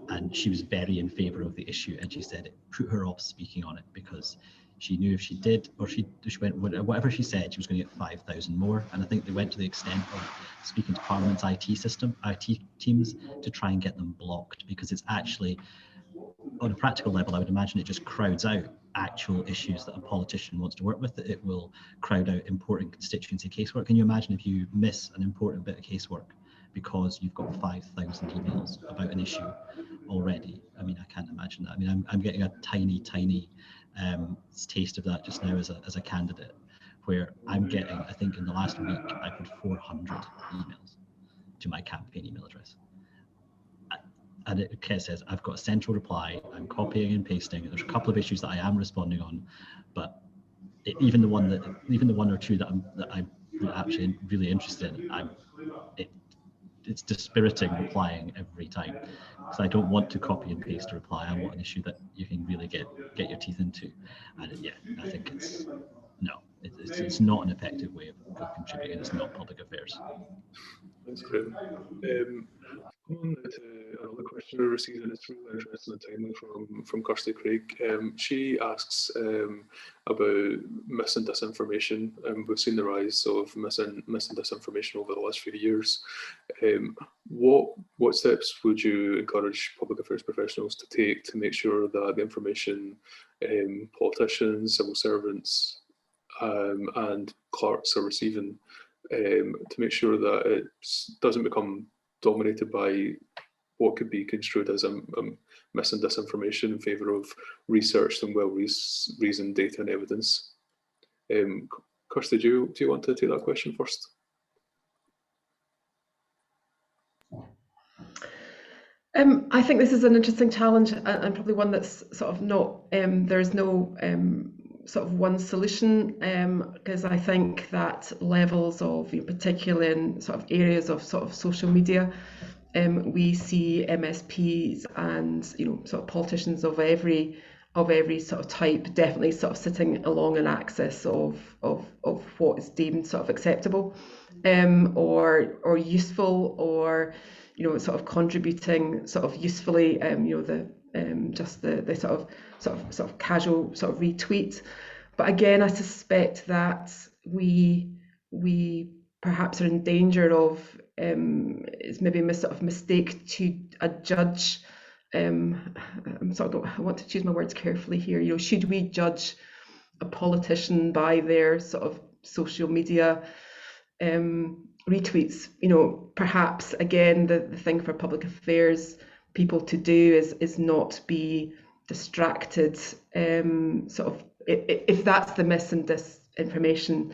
and she was very in favour of the issue, and she said it put her off speaking on it because she knew if she did, or she went, whatever she said, she was going to get 5,000 more. And I think they went to the extent of speaking to Parliament's IT teams to try and get them blocked, because it's actually, on a practical level, I would imagine it just crowds out actual issues that a politician wants to work with. It will crowd out important constituency casework. Can you imagine if you miss an important bit of casework because you've got 5,000 emails about an issue already? I mean, I can't imagine that. I mean, I'm getting a tiny taste of that just now as a candidate, where I'm getting, I think in the last week, I put 400 emails to my campaign email address. And Kez says, I've got a central reply, I'm copying and pasting. There's a couple of issues that I am responding on, but even the one or two that I'm actually really interested in, it's dispiriting replying every time, because I don't want to copy and paste a reply. I want an issue that you can really get your teeth into. And yeah, I think it's not an effective way of contributing. It's not public affairs. Thanks, Graeme. On to another question we received, and it's really interesting and timely from Kirsty Craig. She asks about mis and disinformation. We've seen the rise of mis and disinformation over the last few years. What steps would you encourage public affairs professionals to take to make sure that the information politicians, civil servants and clerks are receiving, to make sure that it doesn't become dominated by what could be construed as mis and disinformation in favour of researched and well-reasoned data and evidence? Kirsty, do you want to take that question first? I think this is an interesting challenge, and probably one that's sort of not, there's no sort of one solution, because I think that levels of, particularly in sort of areas of sort of social media, we see MSPs and sort of politicians of every sort of type definitely sort of sitting along an axis of what is deemed sort of acceptable, or useful, or sort of contributing sort of usefully, just the sort of casual sort of retweet. But again, I suspect that we perhaps are in danger of it's maybe a sort of mistake to judge. I want to choose my words carefully here. Should we judge a politician by their sort of social media retweets. You know, perhaps again the thing for public affairs people to do is not be distracted. Sort of if that's the mis and disinformation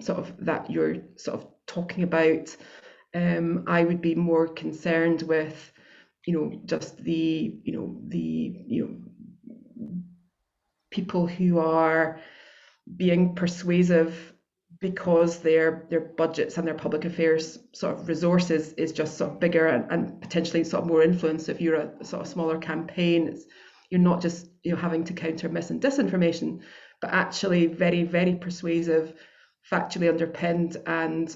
sort of that you're sort of talking about, I would be more concerned with, you know, just the people who are being persuasive because their budgets and their public affairs sort of resources is just sort of bigger and potentially sort of more influence. If you're a sort of smaller campaign, you're not just, you know, having to counter mis and disinformation, but actually very, very persuasive, factually underpinned and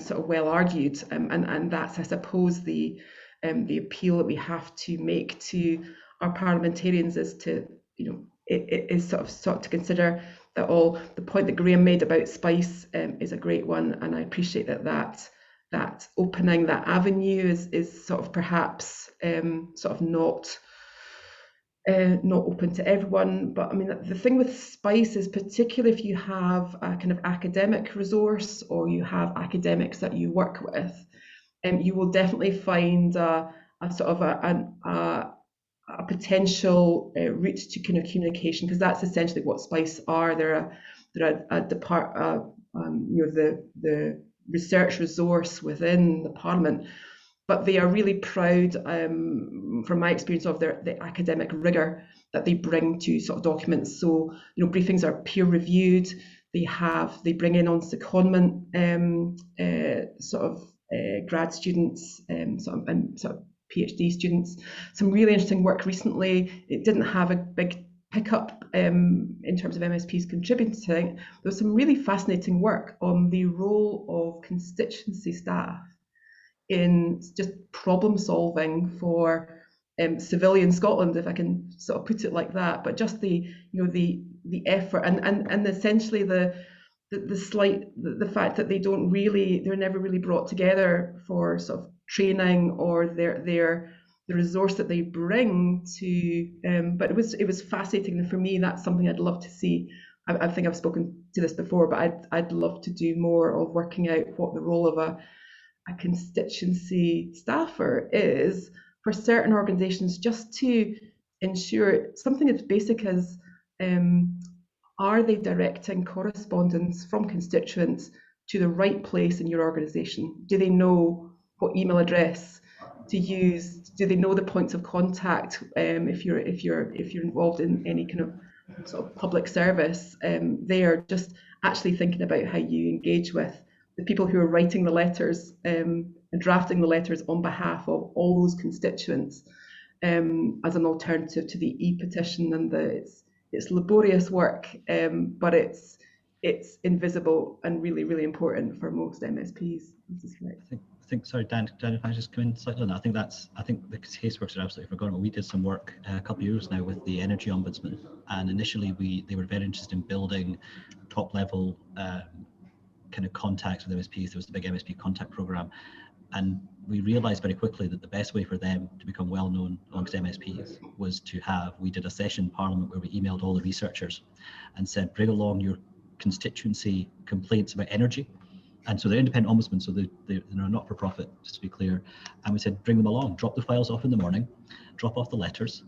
sort of well argued, and that's, I suppose, the appeal that we have to make to our parliamentarians is to, you know, it is sort of to consider that all the point that Graeme made about spice is a great one, and I appreciate that opening that avenue is sort of perhaps sort of not open to everyone. But I mean, the thing with spice is, particularly if you have a kind of academic resource or you have academics that you work with, you will definitely find a sort of a potential route to kind of communication, because that's essentially what spice are. They're you know, the research resource within the Parliament, but they are really proud, from my experience, of the academic rigor that they bring to sort of documents. So, you know, briefings are peer reviewed. They bring in on secondment grad students and sort of PhD students. Some really interesting work recently. It didn't have a big pickup in terms of MSPs contributing. There was some really fascinating work on the role of constituency staff in just problem solving for civilian Scotland, if I can sort of put it like that. But just the effort and essentially the fact that they're never really brought together for sort of training or the resource that they bring to. But it was fascinating, and for me, that's something I'd love to see. I think I've spoken to this before, but I'd love to do more of working out what the role of a constituency staffer is for certain organisations, just to ensure something as basic as are they directing correspondence from constituents to the right place in your organisation? Do they know what email address to use? Do they know the points of contact if you're involved in any kind of sort of public service? They are just actually thinking about how you engage with the people who are writing the letters and drafting the letters on behalf of all those constituents, as an alternative to the e-petition. And it's laborious work, but it's invisible and really, really important for most MSPs. I think, sorry, Dan, if I just come in slightly on that, I think the caseworkers are absolutely forgotten. We did some work a couple of years now with the Energy Ombudsman, and initially they were very interested in building top level kind of contacts with MSPs. There was the big MSP contact program, and we realized very quickly that the best way for them to become well known amongst MSPs was we did a session in Parliament where we emailed all the researchers and said, bring along your constituency complaints about energy. And so they're independent ombudsmen, so they're not for profit, just to be clear. And we said, bring them along, drop the files off in the morning, drop off the letters,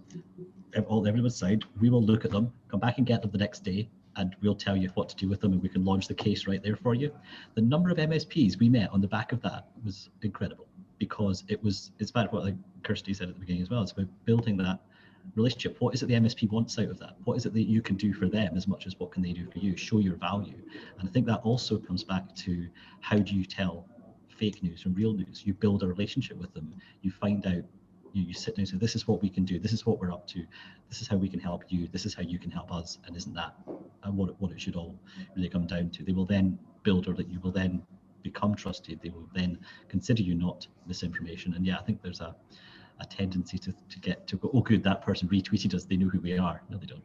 everyone's signed, we will look at them, come back and get them the next day, and we'll tell you what to do with them, and we can launch the case right there for you. The number of MSPs we met on the back of that was incredible, because it's about what like Kirsty said at the beginning as well. It's about building that relationship. What is it the MSP wants out of that? What is it that you can do for them as much as what can they do for you? Show your value. And I think that also comes back to, how do you tell fake news from real news? You build a relationship with them. You find out, you sit down and say, this is what we can do. This is what we're up to. This is how we can help you. This is how you can help us. And isn't that what it should all really come down to? They will then build, or that you will then become trusted. They will then consider you not misinformation. And yeah, I think there's a tendency to get to go, oh good, that person retweeted us, they know who we are. No, they don't.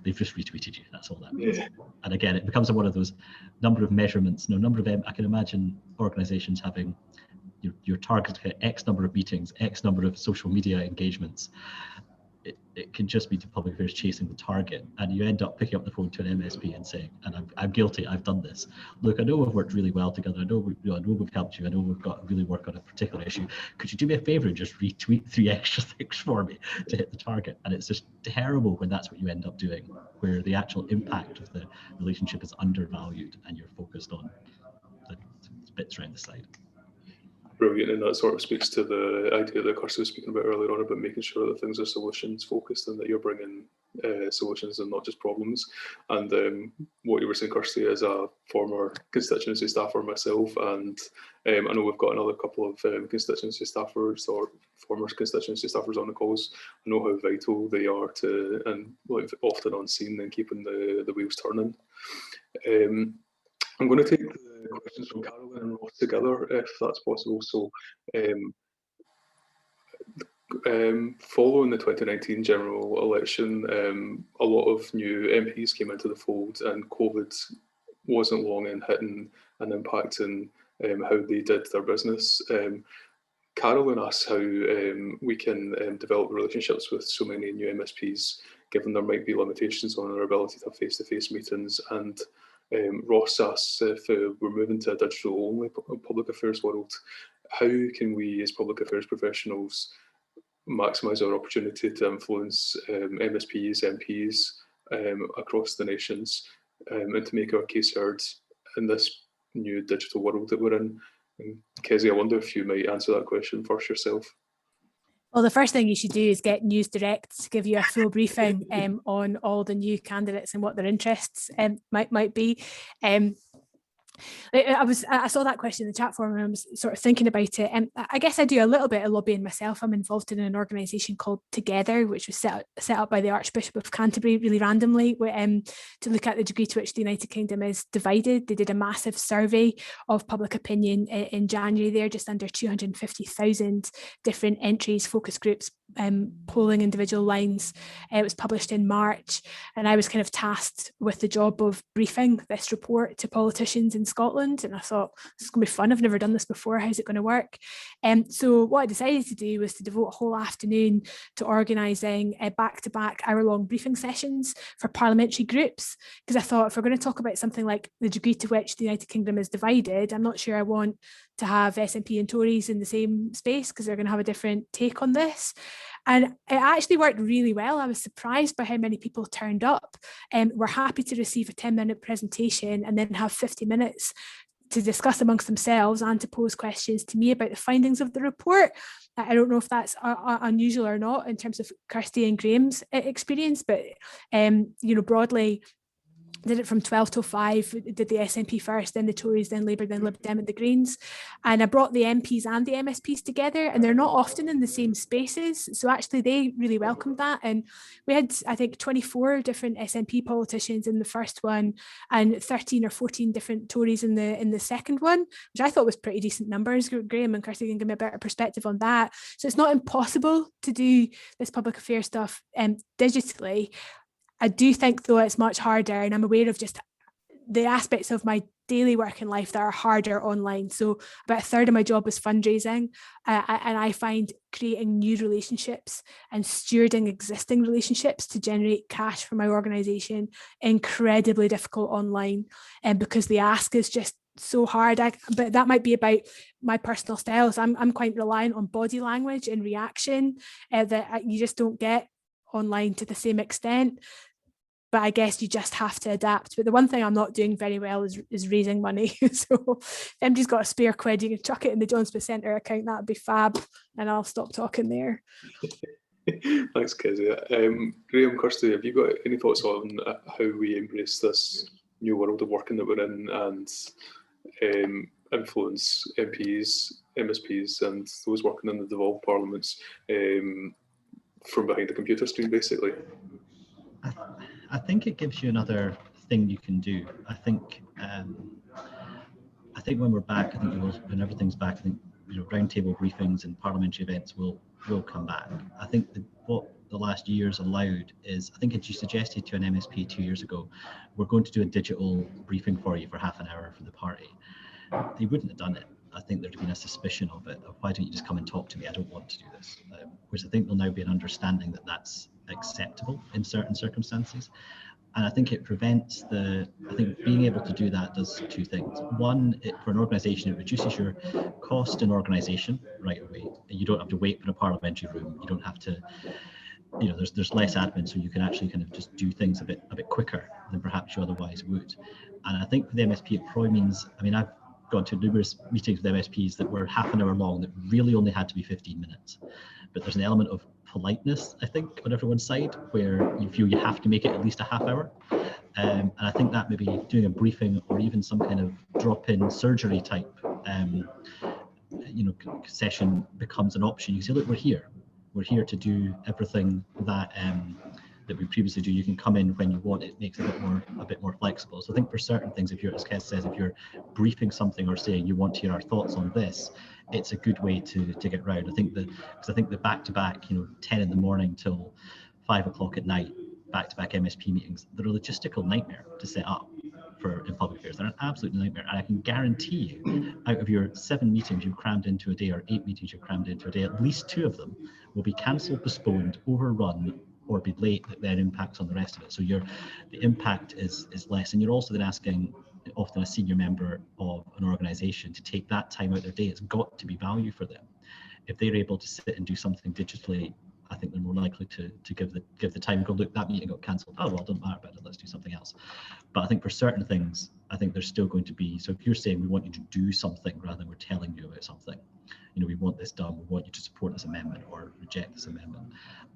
They've just retweeted you. That's all that means. And again, it becomes one of those number of measurements. I can imagine organizations having your target X number of meetings, X number of social media engagements. it can just be to public affairs chasing the target, and you end up picking up the phone to an MSP and saying, and I'm guilty, I've done this. Look, I know we've worked really well together. I know we've helped you. I know we've got to really work on a particular issue. Could you do me a favor and just retweet 3 extra things for me to hit the target? And it's just terrible when that's what you end up doing, where the actual impact of the relationship is undervalued and you're focused on the bits around the side. Brilliant, and that sort of speaks to the idea that Kirsty was speaking about earlier on about making sure that things are solutions focused and that you're bringing solutions and not just problems. And what you were saying, Kirsty, as a former constituency staffer myself, and I know we've got another couple of constituency staffers or former constituency staffers on the calls. I know how vital they are to, and like, often on scene and keeping the wheels turning. I'm going to take the questions from Carolyn and Ross together, if that's possible. So, following the 2019 general election, a lot of new MPs came into the fold, and COVID wasn't long in hitting and impacting how they did their business. Carolyn asks how we can develop relationships with so many new MSPs, given there might be limitations on our ability to have face-to-face meetings. And Ross asks if we're moving to a digital-only public affairs world, how can we as public affairs professionals maximise our opportunity to influence MSPs, MPs across the nations and to make our case heard in this new digital world that we're in? And Kezia, I wonder if you might answer that question first yourself. Well, the first thing you should do is get Newsdirect to give you a full briefing on all the new candidates and what their interests might be. I saw that question in the chat forum and I was sort of thinking about it, and I guess I do a little bit of lobbying myself. I'm involved in an organisation called Together, which was set up by the Archbishop of Canterbury really randomly to look at the degree to which the United Kingdom is divided. They did a massive survey of public opinion in January there, just under 250,000 different entries, focus groups, polling individual lines. It was published in March, and I was kind of tasked with the job of briefing this report to politicians in Scotland, and I thought, this is going to be fun, I've never done this before, how's it going to work? So what I decided to do was to devote a whole afternoon to organising back-to-back hour-long briefing sessions for parliamentary groups, because I thought if we're going to talk about something like the degree to which the United Kingdom is divided, I'm not sure I want to have SNP and Tories in the same space because they're going to have a different take on this. And it actually worked really well. I was surprised by how many people turned up and were happy to receive a 10-minute presentation and then have 50 minutes to discuss amongst themselves and to pose questions to me about the findings of the report. I don't know if that's unusual or not in terms of Kirsty and Graeme's experience, but broadly, did it from 12 till 5, did the SNP first, then the Tories, then Labour, then Lib Dem and the Greens. And I brought the MPs and the MSPs together, and they're not often in the same spaces. So actually they really welcomed that. And we had, I think, 24 different SNP politicians in the first one and 13 or 14 different Tories in the second one, which I thought was pretty decent numbers. Graeme and Kirsty can give me a better perspective on that. So it's not impossible to do this public affairs stuff digitally. I do think, though, it's much harder, and I'm aware of just the aspects of my daily work in life that are harder online. So about a third of my job is fundraising, and I find creating new relationships and stewarding existing relationships to generate cash for my organisation incredibly difficult online, and because the ask is just so hard. But that might be about my personal styles. I'm quite reliant on body language and reaction that you just don't get online to the same extent, but I guess you just have to adapt. But the one thing I'm not doing very well is raising money. So if anybody's got a spare quid, you can chuck it in the John Smith Centre account, that'd be fab, and I'll stop talking there. Thanks, Kezia. Graeme, Kirsty, have you got any thoughts on how we embrace this new world of working that we're in and influence MPs, MSPs and those working in the devolved parliaments from behind the computer screen, basically? I think it gives you another thing you can do. I think when we're back, when everything's back, I think roundtable briefings and parliamentary events will come back. I think what the last year's allowed is, I think as you suggested to an MSP 2 years ago, we're going to do a digital briefing for you for half an hour for the party. They wouldn't have done it. I think there'd been a suspicion of it, of why don't you just come and talk to me? I don't want to do this. Whereas I think there'll now be an understanding that that's acceptable in certain circumstances. And I think it prevents I think being able to do that does two things. One, for an organisation, it reduces your cost in organisation right away. You don't have to wait for a parliamentary room. You don't have to, there's less admin, so you can actually kind of just do things a bit quicker than perhaps you otherwise would. And I think for the MSP, it probably means, I've gone to numerous meetings with MSPs that were half an hour long that really only had to be 15 minutes. But there's an element of politeness, I think, on everyone's side, where you feel you have to make it at least a half hour. And I think that maybe doing a briefing or even some kind of drop-in surgery type session becomes an option. You say, look, we're here to do everything that that we previously do. You can come in when you want. It makes it a bit more flexible. So I think for certain things, if you're, as Kez says, if you're briefing something or saying you want to hear our thoughts on this, it's a good way to get round. I think the back-to-back, 10 in the morning till 5 o'clock at night, back-to-back MSP meetings, they're a logistical nightmare to set up in public affairs. They're an absolute nightmare. And I can guarantee you, out of your 7 meetings you've crammed into a day or 8 meetings you've crammed into a day, at least 2 of them will be cancelled, postponed, overrun, or be late, that then impacts on the rest of it. So the impact is less. And you're also then asking often a senior member of an organisation to take that time out of their day. It's got to be value for them. If they're able to sit and do something digitally, I think they're more likely to give the time and go, look, that meeting got cancelled. Oh, well, it doesn't matter about it. Let's do something else. But I think for certain things, I think there's still going to be, so if you're saying we want you to do something rather than we're telling you about something, we want this done, we want you to support this amendment or reject this amendment.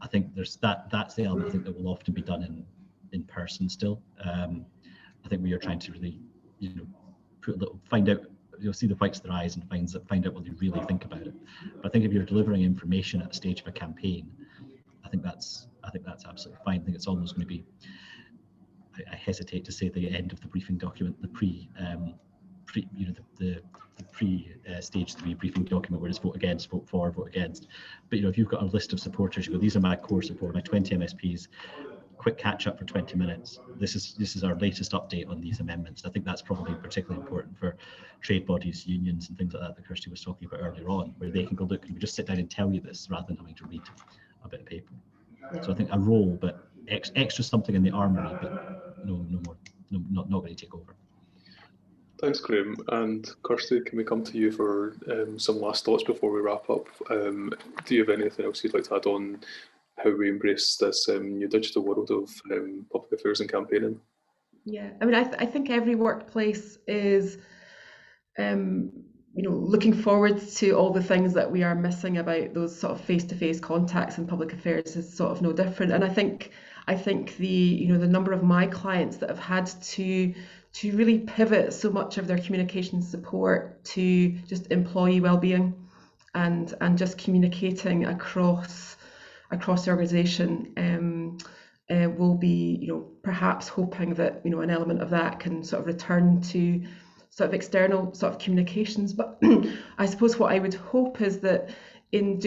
I think that's the element I think that will often be done in person still. I think we are trying to really, find out, see the whites of their eyes and find out what they really think about it. But I think if you're delivering information at the stage of a campaign, I think that's absolutely fine. I think it's almost going to be, I hesitate to say the end of the briefing document, the stage 3 briefing document where it's vote against, vote for, vote against. But if you've got a list of supporters, you go, these are my core support, my 20 MSPs, quick catch up for 20 minutes. This is our latest update on these amendments. I think that's probably particularly important for trade bodies, unions and things like that Kirsty was talking about earlier on, where they can go, look, can we just sit down and tell you this rather than having to read a bit of paper. So I think a role, but extra something in the armory, but no more, not going to take over. Thanks, Graeme. And Kirsty, can we come to you for some last thoughts before we wrap up? Do you have anything else you'd like to add on how we embrace this new digital world of public affairs and campaigning? Yeah, I think every workplace is looking forward to all the things that we are missing about those sort of face-to-face contacts in public affairs is sort of no different. And I think the the number of my clients that have had to really pivot so much of their communication support to just employee well-being and just communicating across the organisation will be perhaps hoping that an element of that can sort of return to sort of external sort of communications. But I suppose what I would hope is that in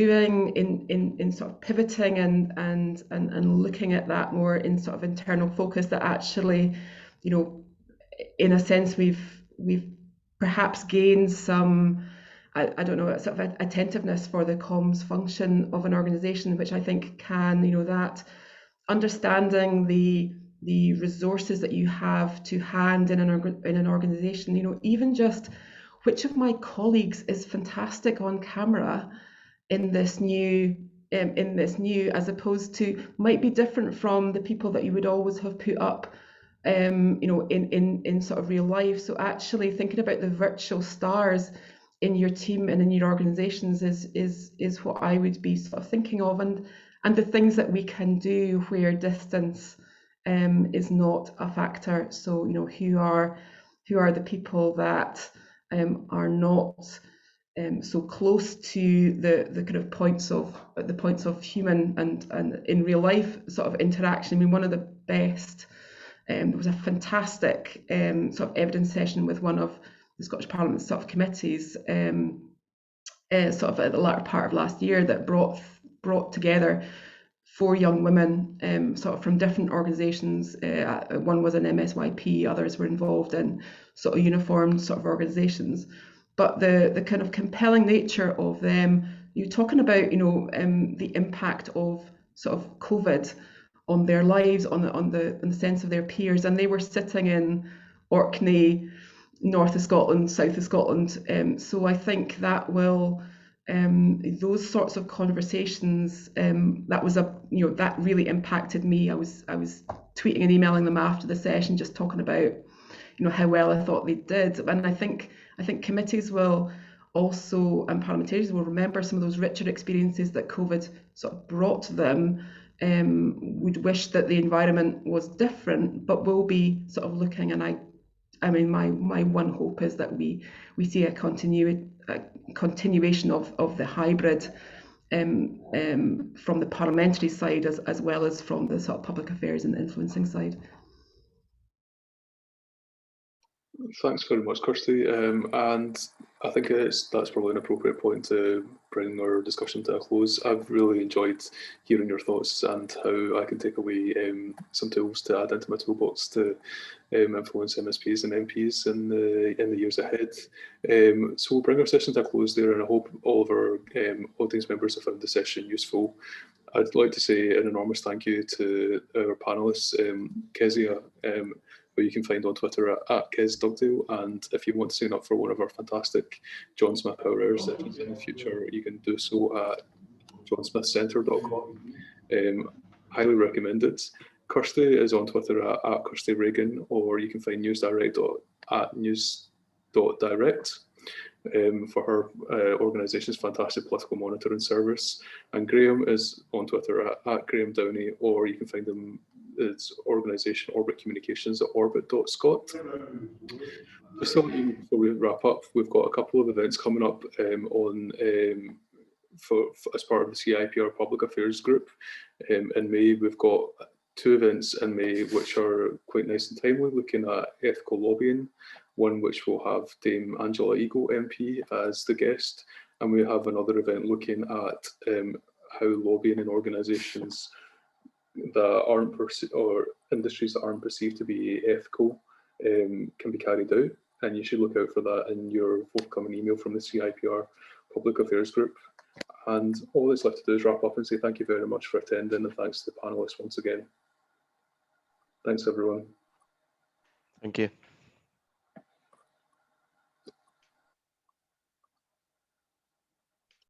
sort of pivoting and looking at that more in sort of internal focus, that actually in a sense we've perhaps gained some I don't know, sort of attentiveness for the comms function of an organisation, which I think can, that understanding the resources that you have to hand in an organisation, even just which of my colleagues is fantastic on camera in this new, as opposed to might be different from the people that you would always have put up, in sort of real life. So actually thinking about the virtual stars in your team and in your organizations is what I would be sort of thinking of, and the things that we can do where distance is not a factor. So who are the people that are not so close to the kind of points of human and in real life sort of interaction. I mean, one of the best there was a fantastic sort of evidence session with one of the Scottish Parliament's sort of committees sort of at the latter part of last year that brought together 4 young women sort of from different organisations. One was an MSYP, others were involved in sort of uniformed sort of organisations. But the kind of compelling nature of them, you're talking about the impact of sort of COVID their lives, on the sense of their peers, and they were sitting in Orkney, north of Scotland, south of Scotland. So I think that will, those sorts of conversations, that really impacted me. I was tweeting and emailing them after the session, just talking about, how well I thought they did. And I think committees will also, and parliamentarians will remember some of those richer experiences that COVID sort of brought to them. Would wish that the environment was different, but will be sort of looking, and I mean, my one hope is that we see a continuation of the hybrid from the parliamentary side as well as from the sort of public affairs and influencing side. Thanks very much, Kirsty. And I think that's probably an appropriate point to bring our discussion to a close. I've really enjoyed hearing your thoughts and how I can take away some tools to add into my toolbox to influence MSPs and MPs in the years ahead. So we'll bring our session to a close there, and I hope all of our audience members have found the session useful. I'd like to say an enormous thank you to our panellists, Kezia, who you can find on Twitter at @KezDugdale, and if you want to sign up for one of our fantastic John Smith Power Hours sessions in the future, you can do so at johnsmithcentre.com. Highly recommended. Kirsty is on Twitter at Kirsty Reagan, or you can find Newsdirect at news.direct for her organisation's fantastic political monitoring service. And Graeme is on Twitter at Graeme Downie, or you can find him its organisation Orbit Communications at orbit.scot. Just so before we wrap up, we've got a couple of events coming up as part of the CIPR Public Affairs Group. In May, we've got 2 events in May which are quite nice and timely, looking at ethical lobbying. One which will have Dame Angela Eagle MP as the guest, and we have another event looking at how lobbying in organisations that aren't or industries that aren't perceived to be ethical can be carried out, and you should look out for that in your forthcoming email from the CIPR Public Affairs Group. And all that's left to do is wrap up and say thank you very much for attending, and thanks to the panellists once again. Thanks everyone. Thank you.